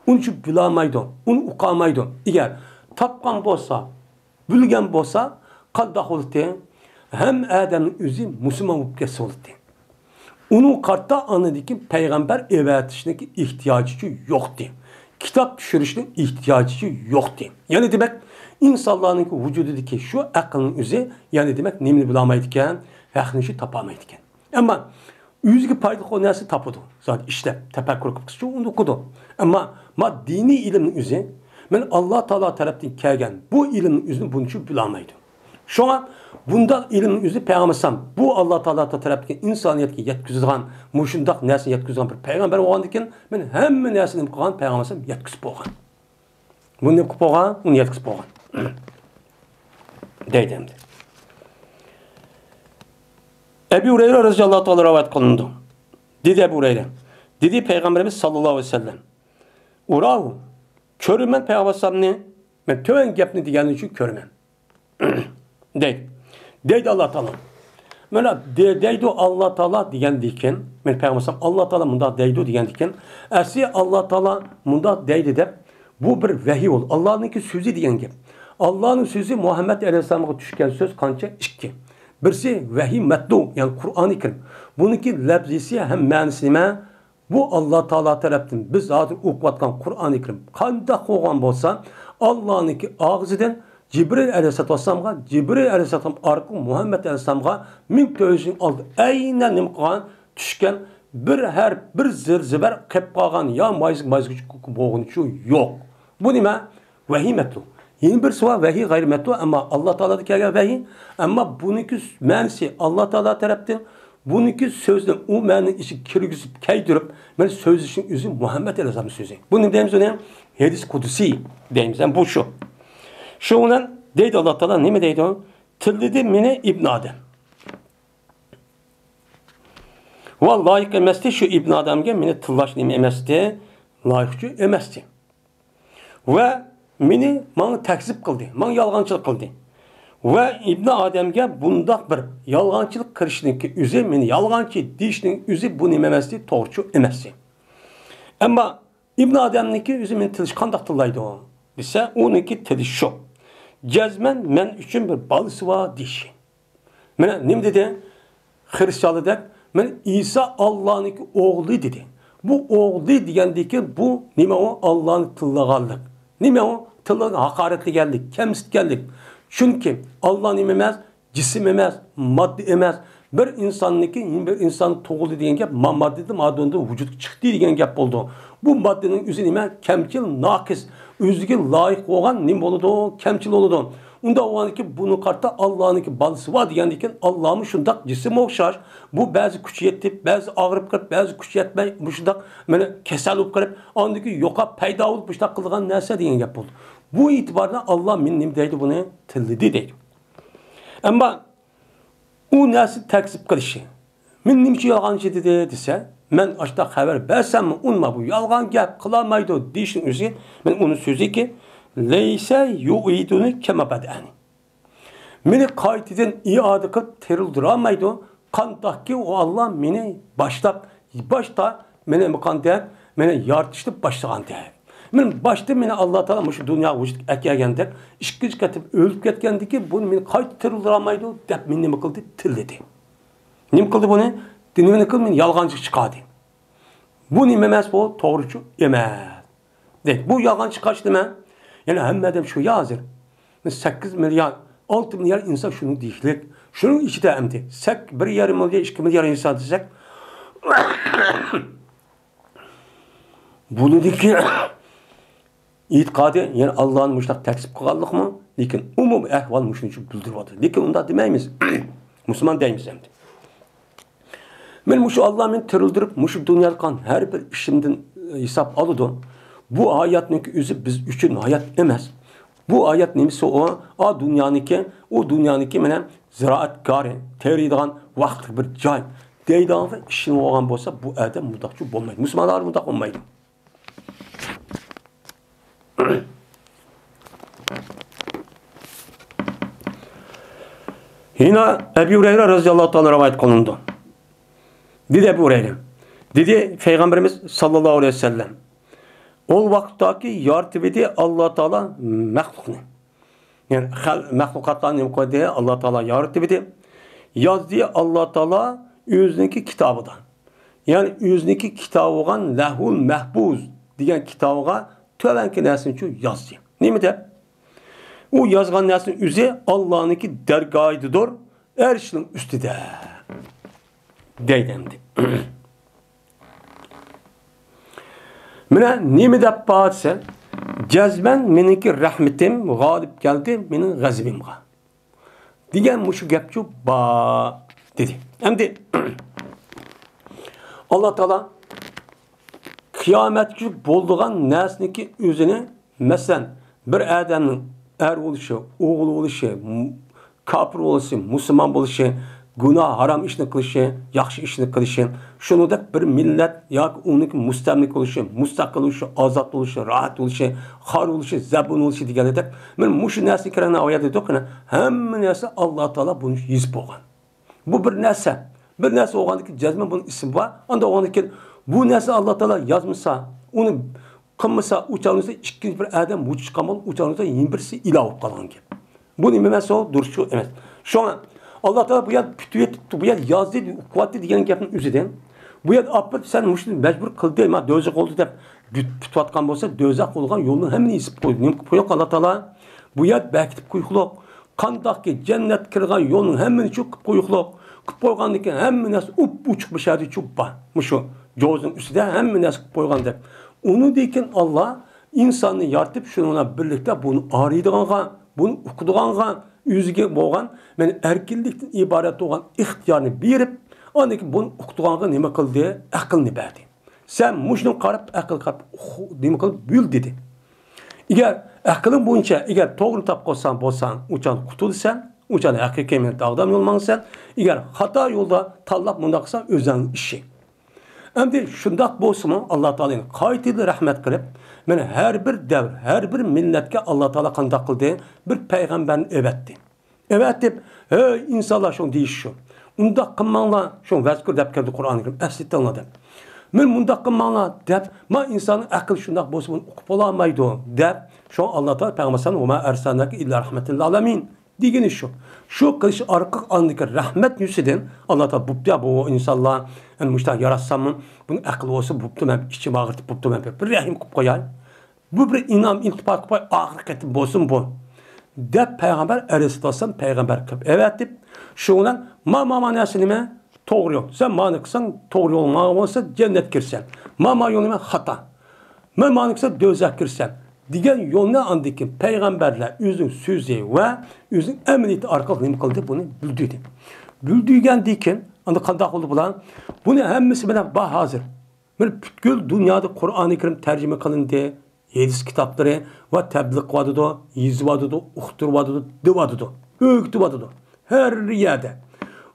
Onun için bilamaydı, onu ukamaydı. Eğer tapkan bolsa, bilgen bolsa, kaldak oldu. Hem adamın özü Müslüman olup geçse oldu. Onun kartta anladı ki peygamber evetişindeki ihtiyacı yoktu. Kitap düşürüşünün ihtiyacı yoktu. Yani demek insanların vücudundaki şu aklın özü yani demek nemini bulamaydıkken, hakkını tapamaydıkken. Ama yüzgü paylık o nesi tapudu. Zaten işte tefekkür kıpkısı onu okudu. Ama dini ilimin özü ben Allah Teala tarafından kelgen bu ilimin özünü bunun için bulamaydı. Şu an bundan ilim yüzü peygambersem bu Allah Teala tarafından insaniyetki yetkizilgan muşundak nesini yetkizilgan bir peygamber olan diken ben hem nesini kılgan peygambersem yetkizip olgan. Bunu ne kıp olgan, onu yetkizip olgan. Deydemdi. Ebu Hureyre radıyallahu teala rivayet kılındı. Dedi Ebu Hureyre. Dedi Peygamberimiz sallallahu aleyhi ve sellem. Urahu. Körümen peygambersemni ben töven gepni diyenin için körümen. Deydi Allah Teala. Mana deydi Allah Teala diyen men peygamberim Allah Teala munda deydi diyen asi Allah Teala munda deydi de bu bir vahiy ol. Allah'ınki sözü diyen gep. Allah'ın sözü Muhammed Aleyhisselam'a düşken söz kança iki. Birisi vahiy metlu yani Kur'an-ı Kerim. Bununki lafzisi hem manisi bu Allah Teala tarafından biz zaten okuyatkan Kur'an-ı Kerim kanda koygan bolsa Allah'ınki ağzıdan Cibril Aleyhisselam'a, Cibril Aleyhisselam arka Muhammed Aleyhisselam'a min tövzün aldı. Aynen nimqan düşken bir zir ziber kep qalgan ya mayzık boğun için yok. Bu nime? Vahiy metlu. Yeni bir sıva vahiy gayri metlu ama Allah Teala'da kelgen vahiy ama bununki manisi Allah Teala tarafından bununki sözden o mani işi kirgizip keydürüp ben söz için üzüm Muhammed Aleyhisselam sözü. Bunu deyimiz önemli. Hadis kudusi deyimiz. Yani bu şu. Şundan deydi Allah Teala ne mi deydi o? Tillidi mine İbn Adem. Vallahi emesti şu İbn Adem'ge mine tıllaş nemi emesti. Layıkçı emesti. Ve mini bana tekzip kıldı. Bana yalgancılık kıldı. Ve İbn Adem'ge bundak bir yalgancılık kırışının ki üzü mini yalgancı dişinin üzü bu nemi emesti. Doğrucu emesti. Ama İbn Adem'ninki üzü mini tılış kandak tıllaydı o. Ise onunki tılış şu. Cezmen men üçün bir balısı var dişi. Mene ne dedi? Hristiyanlı der. Men İsa Allah'ın oğlu dedi. Bu oğlu diyendeki bu nime o Allah'ın tillağanlık. Nime o tillağın hakaretli geldik, kemsit geldik. Çünkü Allah nime emez, cisim emez, maddi emez. Bir insanlıki bir insan toğulu diyen gep maddede madonda vücut çıktı diyen gep oldu. Bu maddenin üzü nime kemçil nakis. Üzüge layık olan nim oludu, kemçil oludu. Onda o an ki bunu kartta Allah'ın balısı var diyendikken Allah'ın şundak cisim okşar. Bu bazı küçük yetti, bazı ağrıp kırıp, bazı küçük yetmey, bu şundak kesel olup kırıp, andaki yoka payda olup, bu şundak kılgan neyse diyen yapıldı. Bu itibarla Allah minnim deydi bunu tillidi deydi. Ama o neyse tekzip kılışı. Minnim için yalgancı dedi dese, men açta haber versem mi unma bu yalgan gap kılamaydı dişin üzeri. Ben onun sözü ki leyse yu'idunu kema bed'ani. Meni kaytiden iade kılıp terildiramaydı. Kandak ki o Allah meni başta meni mıkan deyip, meni yartıştı başlayan deyip. Men başta meni Allah Teala şu dünya vücut ekegende işkiz ketip ölüp ketkendi ki bunu meni kayt terildiramaydı deyip meni mi kıldı tilledi. Nim kıldı bunu? Dinini kıl meni yalgancı çıkardı. Bu nimemez bu doğrucu emez. Bu yalgancı kaç deme? Yani hem şu yazır. 8 milyar, 6 milyar insan şunu diyecek. Şunun içi de emdi. 1,5 milyar, 2 milyar insan diyecek. Bunu ki itikadı yani Allah'ın müştak teksip kılallık mı? Lakin umum ehval müşün için bildirvadır. Lakin onda demeyimiz. Müslüman deyimiz emdi. Men muşu Allah'ın terildiriп, muşu dünyalıkan her bir işimden hesap alıdı. Bu hayatınki üzü biz üçün hayat emez. Bu hayat nemisi o dünyanınki mene ziraat gari, teriydiğen vakti bir cay. Deydiğen ve işin olan bolsa bu adam mudakçı olmaydı. Müslümanlar mudak olmaydı. Yine Ebu Hureyre radıyallahu ta'ala rivayet kılındı. Dedi Ebu Hureyre. Dedi Peygamberimiz sallallahu aleyhi ve sellem. O vakittaki yaratı dedi Allah Teala mahlukni. Yani mahlukatlarını ne koydu Allah Teala yaratı dedi. Yazdı Allah Teala özündeki kitabıda. Yani özündeki kitabı olan Lehul Mehbuz diyen kitabıga tövenki nesini şu yazdı. Ne mi de? O yazgan nesinin üzeri Allah'ınki dergahıdır. Her şeyin üstüde. Deylendi. Mene nemi dep bağırsa, cezben meniki rahmetim galip geldi, menin gazibimga. Digen muşu gepçu ba dedi. Hem de Allah Teala kıyametçi bolduğan nesniki özünü mesela bir adamın er oluşu, oğul oluşu, kafir oluşu, Müslüman oluşu, günah, haram işini kılışı, yaxşı işini kılışı, şunu da bir millet, ya onun müstemlik oluşu, müstakil oluşu, azat oluşu, rahat oluşu, har oluşu, zebun oluşu diye de, ben muşu nesli kirana ayet ediyorken, hem nesli Allah Teala bunu yüz boğan. Bu bir nesli oğandaki cezme bunun isim var, anda oğandaki bu nesli Allah Teala yazmışsa, onu kılmışsa, uçağınızda ikinci bir adam vücut çıkamalı, uçağınızda yeni birisi ilah olup kalan gibi. Bu nimemesi o duruşu emez. Şu an Allah Teala bu yer pütüye tuttu, bu yer yazdı, kuvvetli diyen gapın üzerinden. Bu yer apıp sen müşteri mecbur kıldı ama dözek oldu da pütüvatkan olsa dözek olgan yolunu hemen isip koydu. Ne koyuyor Allah Teala? Bu yer bekitip koyukluk. Kandaki cennet kırgan yolun hemen çok koyukluk. Koygandıkken hemen nasıl uçuk bir şeydi çok var. Muşu cozun üstüde hemen nasıl koygandık. Onu deyken Allah insanı yaratıp şununla birlikte bunu araydığı bunu okuduğun yüzüge boğan, men erkinlikten ibaret olan ihtiyarını berip, ondaki bunu okuduğun nime kıldı, akılını verdi. Sen muşnun karıp, akıl karıp, nime kılıp bül dedi. Eğer akılın boyunca, eğer doğru tap koysan, bolsan, uçan kutulsan, uçan hakikaten dağdan olmansan, eğer hata yolda tallap mundaksan, özen işi. Hem de şundak bolsun Allah Teala'nın kayıtıyla rahmet kılıp, yani her bir devr, her bir milletke Allah Teala kandak kıldı, bir peygamberini evetti. Evet deyip, hey insanlar şunu değişiyor. Unda kılmanla, şunu vezkür deyip geldi Kur'an-ı Kerim, eslitte anladım. Men munda kılmanla deyip, ma insanın akıl şundak bolsun, bunu okup olamaydı deyip, şu Allah Teala peygamberini, وَمَا اَرْسَانَكِ اِلَّا رَحْمَةً الْعَالَمِينَ diyeni şu. Şu kılıç arka andaki rahmet yüzüden Allah Teala bupta bu insanlar en müştah yaratsamın bunun aklı olsa bupta ben içim ağırtıp bupta ben bir rahim kup koyar. Bu bir inam iltifat koy ağırlık etip bolsun bu. De peygamber Aleyhisselam peygamber kıp. Evet deyip şundan ma nesilime doğru yol. Sen manıksan doğru yol olsa cennet girsen. Ma yoluna hata. Manıksa dözek girsen. Digen yoluna andaki peygamberler üzün sözü ve üzün emniyeti arkalığı kıldı bunu büldüydü. Büldüygen diken anda kandak oldu bulan bunu hemmisi bana bah hazır. Böyle bütkül dünyada Kur'an-ı Kerim tercüme kılındı. Yedis kitapları ve tebliğ vadıdı, yüz vadıdı, uhtur vadıdı, dıvadıdı, öğütü vadıdı. Her yerde.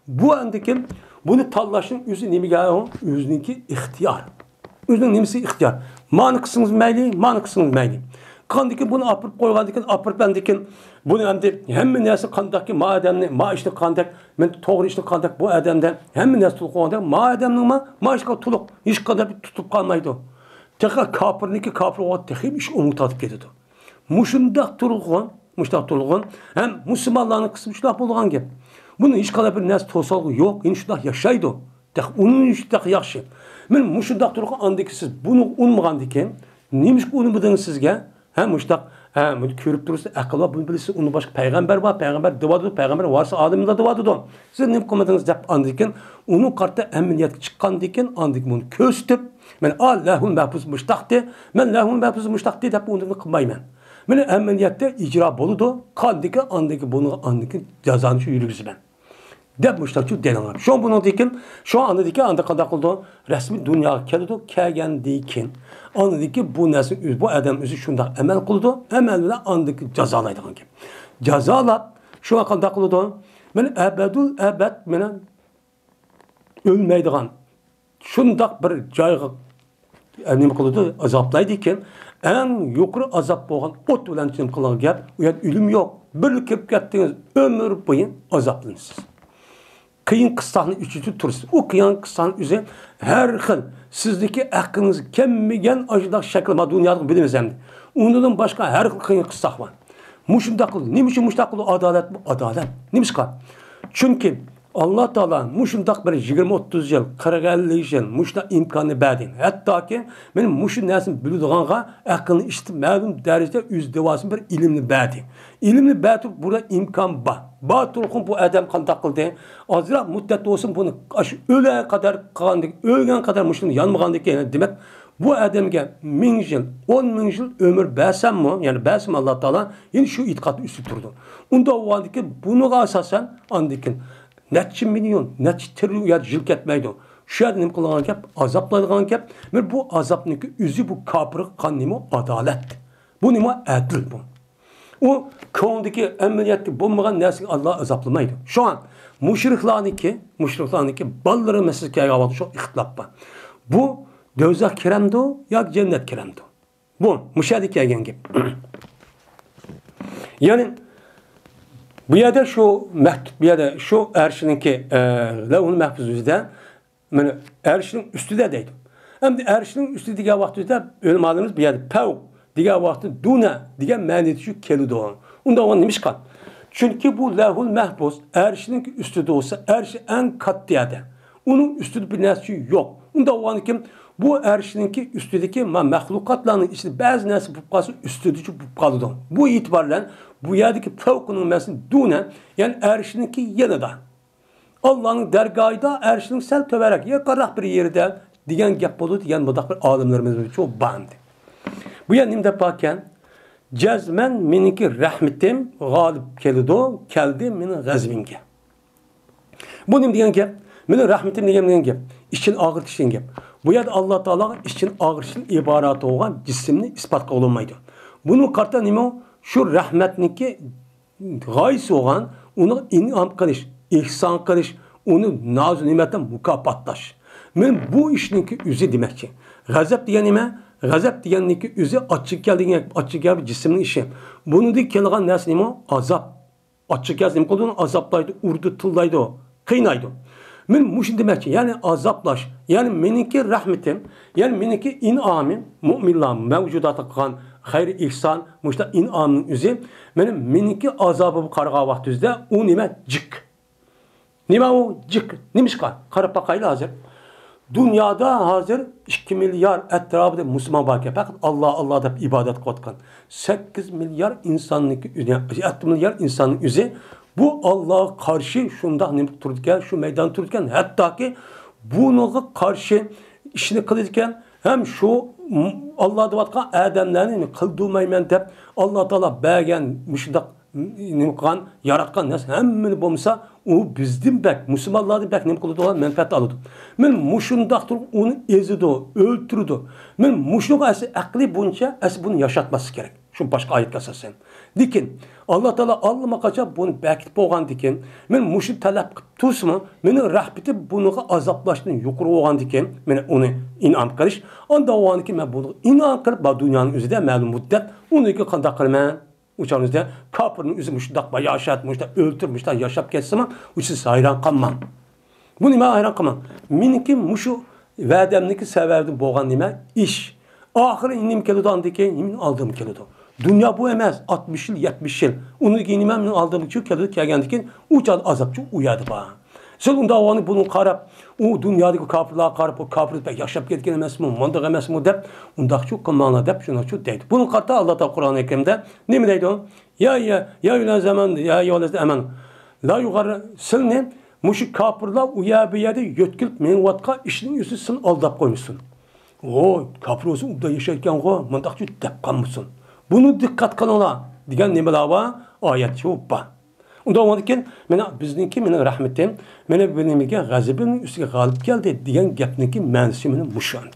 Bu andaki bunu tallaşın üzün nemi geliyor? Üzünki ihtiyar. Üzünün nemisi ihtiyar. Manıksınız meyli, manıksınız meyli. Kandaki bunu apırıp koygandikin, apırıp bendikin. Bunu hem nesi kandaki ma adamni, ma işte kandak, men doğru işte kandak bu adamdan, hem nesi tuluk koygandak, ma adamның ma işte tuluk, hiç kadar bir tutup kalmaydı. Tekrar kapırniki kapır o tekrar iş umutatıp gidiyordu. Muşundak tulukun, hem Müslümanların kısmışlar bulgan gibi. Bunun hiç kadar bir nesi tosalgı yok, inşallah yaşaydı. Tek onun inşallah yaxşı. Men muşundak tulukun andaki siz bunu unmagan diken, neymiş ki onu bıdınız sizge? Hem muştak, bunu körüp durursa, akıl var, bunu bilirse, onun başka peygamber var, peygamber dıvadıdı, peygamber varsa adamın da dıvadıdı. Siz ne komadınız deyip andiken, onun kartta emniyet çıkan diken, andik bunu köstüp, men Allah'un mehbuz muştaktı, men Allah'un mehbuz muştaktı deyip onu kılmayım. Men emniyette icra boludu, kandike, andiki bunu, andiki cezanı şu yürügüsü ben. Dep muştakçı denen. Şu an bunu dikin, şu an andiki anda kandak oldu, resmi dünya keldi, kelgen dikin. Anladı ki bu nesil, bu adam üzü şunda emel kıldı, emel de andaki cezalaydı hangi. Cezala şu an kandak oldu, ben ebed mene ölmeydiğen, şundak bir cayğı nime kıldı, azaplaydı ki, en yukarı azap boğan ot bilen çim kılan gap, uyat ölüm yok. bir kirib ketdiniz, ömür boyu azaplanırsınız. Kıyın kıstahını üçüncü turist. O kıyın kıstahını üzeri her xil sizdeki aklınızı kemmigen acıdak şekilde dünyada bilimiz hem de. Ondan başka her xil kıyın kıstah var. Muşundaklı. Ne için muşundaklı adalet bu? Adalet. Ne çıkar? Çünkü Allah Teala muşundak bir 20-30 yıl, 40-50 yıl muşda imkanı verdi. Hatta ki benim muşun nesini bildiğinga aklını işte mevzum derecede yüzdevasın bir ilimli verdi. İlimli verdi burada imkan var. Batılkın bu adam kandak kıldı. Azra müddet olsun bunu öyle kadar kalındık, ölgen kadar muşun yanmagandık yani demek bu adamga 1000 yıl, 10.000 yıl ömür bersem mi? Yani bersem Allah Teala yine şu itikat üstü durdu. Onda o andaki bunu asasen andikin neçe milyon, neçe trilyon yıl ketmeydi. Şu adam ne kılgan gap, azaplaydıgan gap. Ve bu azapniki üzü bu kapırık kan nimo adalet. Bu nimo adil bu. O kondaki emniyetli bulmayan nesli Allah azaplamaydı. Şu an müşriklarınki balları meseleye yavaş çok ihtilaf var. Bu dözak kiremdo ya cennet kiremdo. Bu müşahede gelgen gibi. Yani bu yerde şu mektup, bu yerde şu erşininki levhul mahfuzuzda erşinin üstü de deydim. Hem de erşinin üstü diye vaxtda ölüm aldığımız bir yerde pev diye vaxtda duna diye maneti kelidi o. Onda o neymiş kan? Çünkü bu levhul mahfuz erşinin üstü de olsa erşi en katı yerde. Onun üstü bir nesli yok. Onda o an kim? Bu erşininki üstüdeki mahlukatların içinde bazı nesli pupkası üstüdeki pupkalıdır. Bu itibarla bu yerdeki fevkunun mesela dune yani erşininki yanında. Allah'ın dergahında erşinin sel töverek ya karak bir yerde diyen gap olur diyen mudak bir alimlerimiz çok bandı. Bu yanımda bakken cezmen miniki rahmetim galip keldi minin gazvinge. Bu ne diyen gap? Minin rahmetim diyen gap. İşin ağır işin gap. Bu yerde Allah Teala için ağır işin ibaratı olan cisimni ispat olunmaydı. Bunun kartta nimo şu rahmetniki gayesi olan onu inam kılış, ihsan kılış, onu naz-ı nimetten mukapatlaş. Men bu işinki üzü demek ki. Gazap diyen nime? Gazap diyenki üzü açık geldiğin cismin işi. Bunu dik kelgan nes nimo? Azap. Açık geldiğin kodunu azaplaydı, urdu tıllaydı o. Kıynaydı. Men muşin demek ki yani azaplaş. Yani meninki rahmetim, yani meninki inamim, müminler mevcudata kalan hayır ihsan, muşta inamın üzü. Meninki azabı bu karga vaxtüzde o nime cık. Nime o cık. Neymiş kan? Karı bakayla hazır. Dünyada hazır 2 milyar etrafında Müslüman var ki fakat Allah da ibadet kotkan. 8 milyar insanlık, 7 milyar insanın üzü. Bu Allah'a karşı şunda ne dururken, şu meydan dururken hatta ki buna karşı işini kılırken hem şu Allah'a davatkan ademlerini kıldırmayman deyip Allah Teala beğen müşdak nimkan yaratkan nes hemmini bulmasa o bizden bek Müslümanlardan bek ne kıldı olan menfaat aldı. Men muşundak durup onu ezdi, öldürdü. Men muşluk esi akli bunca esi bunu yaşatması gerek. Şu başka ayet kasasen. Dikin Allah Teala Allah'ıma kaçap bunu bekit boğan dikin. Men muşu talep tursma. Menin rahmeti bunu azaplaştığını yukarı boğan dikin. Men onu inam kılış. Onda o an ki men bunu inam kılıp bu dünyanın üzerinde məlum müddet onu iki kandak kılman. Uçağınızda kapının üzü muşdakma yaşatmış da öldürmüş da yaşap geçsin ama uçsuz hayran kalmam. Bu nime hayran kalmam. Minki muşu vademdeki severdim boğan nime iş. Ahire inim keludan dike imin aldığım keludu. Dünya bu emez 60 yıl 70 yıl. Onu giyinimem aldığım için keludu kelgendikin uçadı azapçı uyadı bana. Sonunda onu bunu karab o dünyadaki kapırlığa karab o kapırlığı yaşap getken emez mi mandak emez mi dep undak çok kamana dep şuna çok deydi. Bunun kartta Allah da Kur'an-ı Kerim'de ne mi deydi o? Ya öyle zaman ya öyle zaman la yukarı silni muşuk kapırlığa uyabiyede yötkülp men vatka işinin yüzüsün aldap koymuşsun. O kapır olsun da yaşarken o mandak çok dep kalmışsın. Bunu dikkat kılına diyen nemeler var ayet çok var. Onda olmadıkken bizninki menin rahmetim, benimki gazabının üstüne galip geldi diyen gapninki mənisi menin muşandı.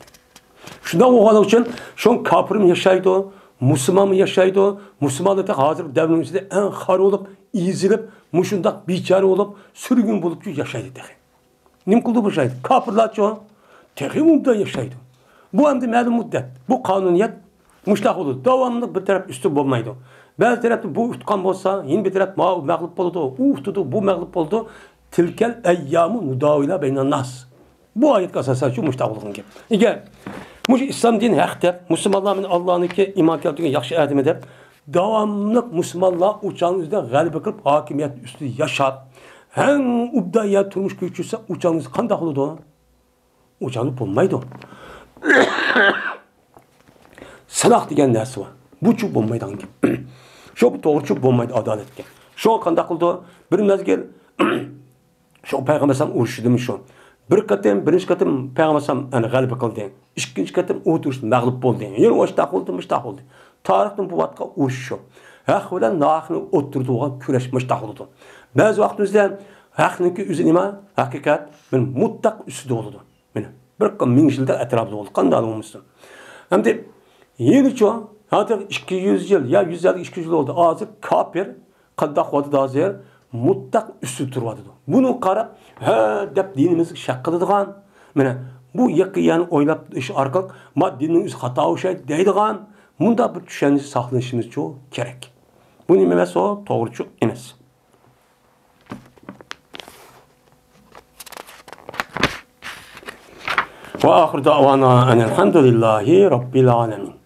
Şundan o için şun kapırım yaşaydı o, Müslüman mı yaşaydı o, Müslümanlıkta hazır devrin içinde en har olup, izilip, muşundak biçare olup, sürgün bulup yaşaydı dehi. Nim kıldı bu yaşaydı? Kapırlar çoğu, tehi mumda yaşaydı. Bu hem de məlum müddet, bu kanuniyet muşlak olur. Devamlı bir taraf üstü bulmaydı. Bazı tarafta bu tutkan olsa, yine bir taraf mağlup oldu, tutu bu mağlup oldu. Tilkel eyyamu nudavila beynen nas. Bu ayet asasen şu müştahılığın gibi. İger, İslam dini hakta, Müslümanlar Allah'ın ki iman keltüğün yakşı adım eder. Davamlılık Müslümanlar uçağınızda galiba kılıp hakimiyet üstü yaşar. Hem ubdaya turmuş güçlüyse uçağınız kandak oldu. Uçağınız bulmaydı. Salah degen nersi var. Bu çup bulmaydı hangi. Şu doğru çup bulmaydı adaletke. Şu kandak oldu. Bir mezgil şu Peygamber sallam uruşu demiş şu. Birinci katım Peygamber sallam galiba kıldı. İkinci katım oturuş mağlup oldu. Yani müştah oldu. Tarihten bu vatka uruşu. Hak bilen nahını oturduğu küreş müştah oldu. Bazı vaktimizde haknınki üzerine hakikat ben mutlak üstü oldu. Bir min yılda etrafında oldu. Kandalı olmuşsun. Hem de yeni çoğu hatta 200 yıl ya 150-200 yıl oldu. Ağzı kafir kandak oldu da zer mutlak üstü turvadı. Bunu qarab dep dinimiz şaqqıdıgan. Mana bu yaqiyan oylab iş arqaq ma dinning üz xata o'shay deydigan. Bunda bir tushunish saqlanishimiz çok kerak. Bu nima emas o to'g'ri emas. Ve ahir davana enelhamdülillahi rabbil alamin.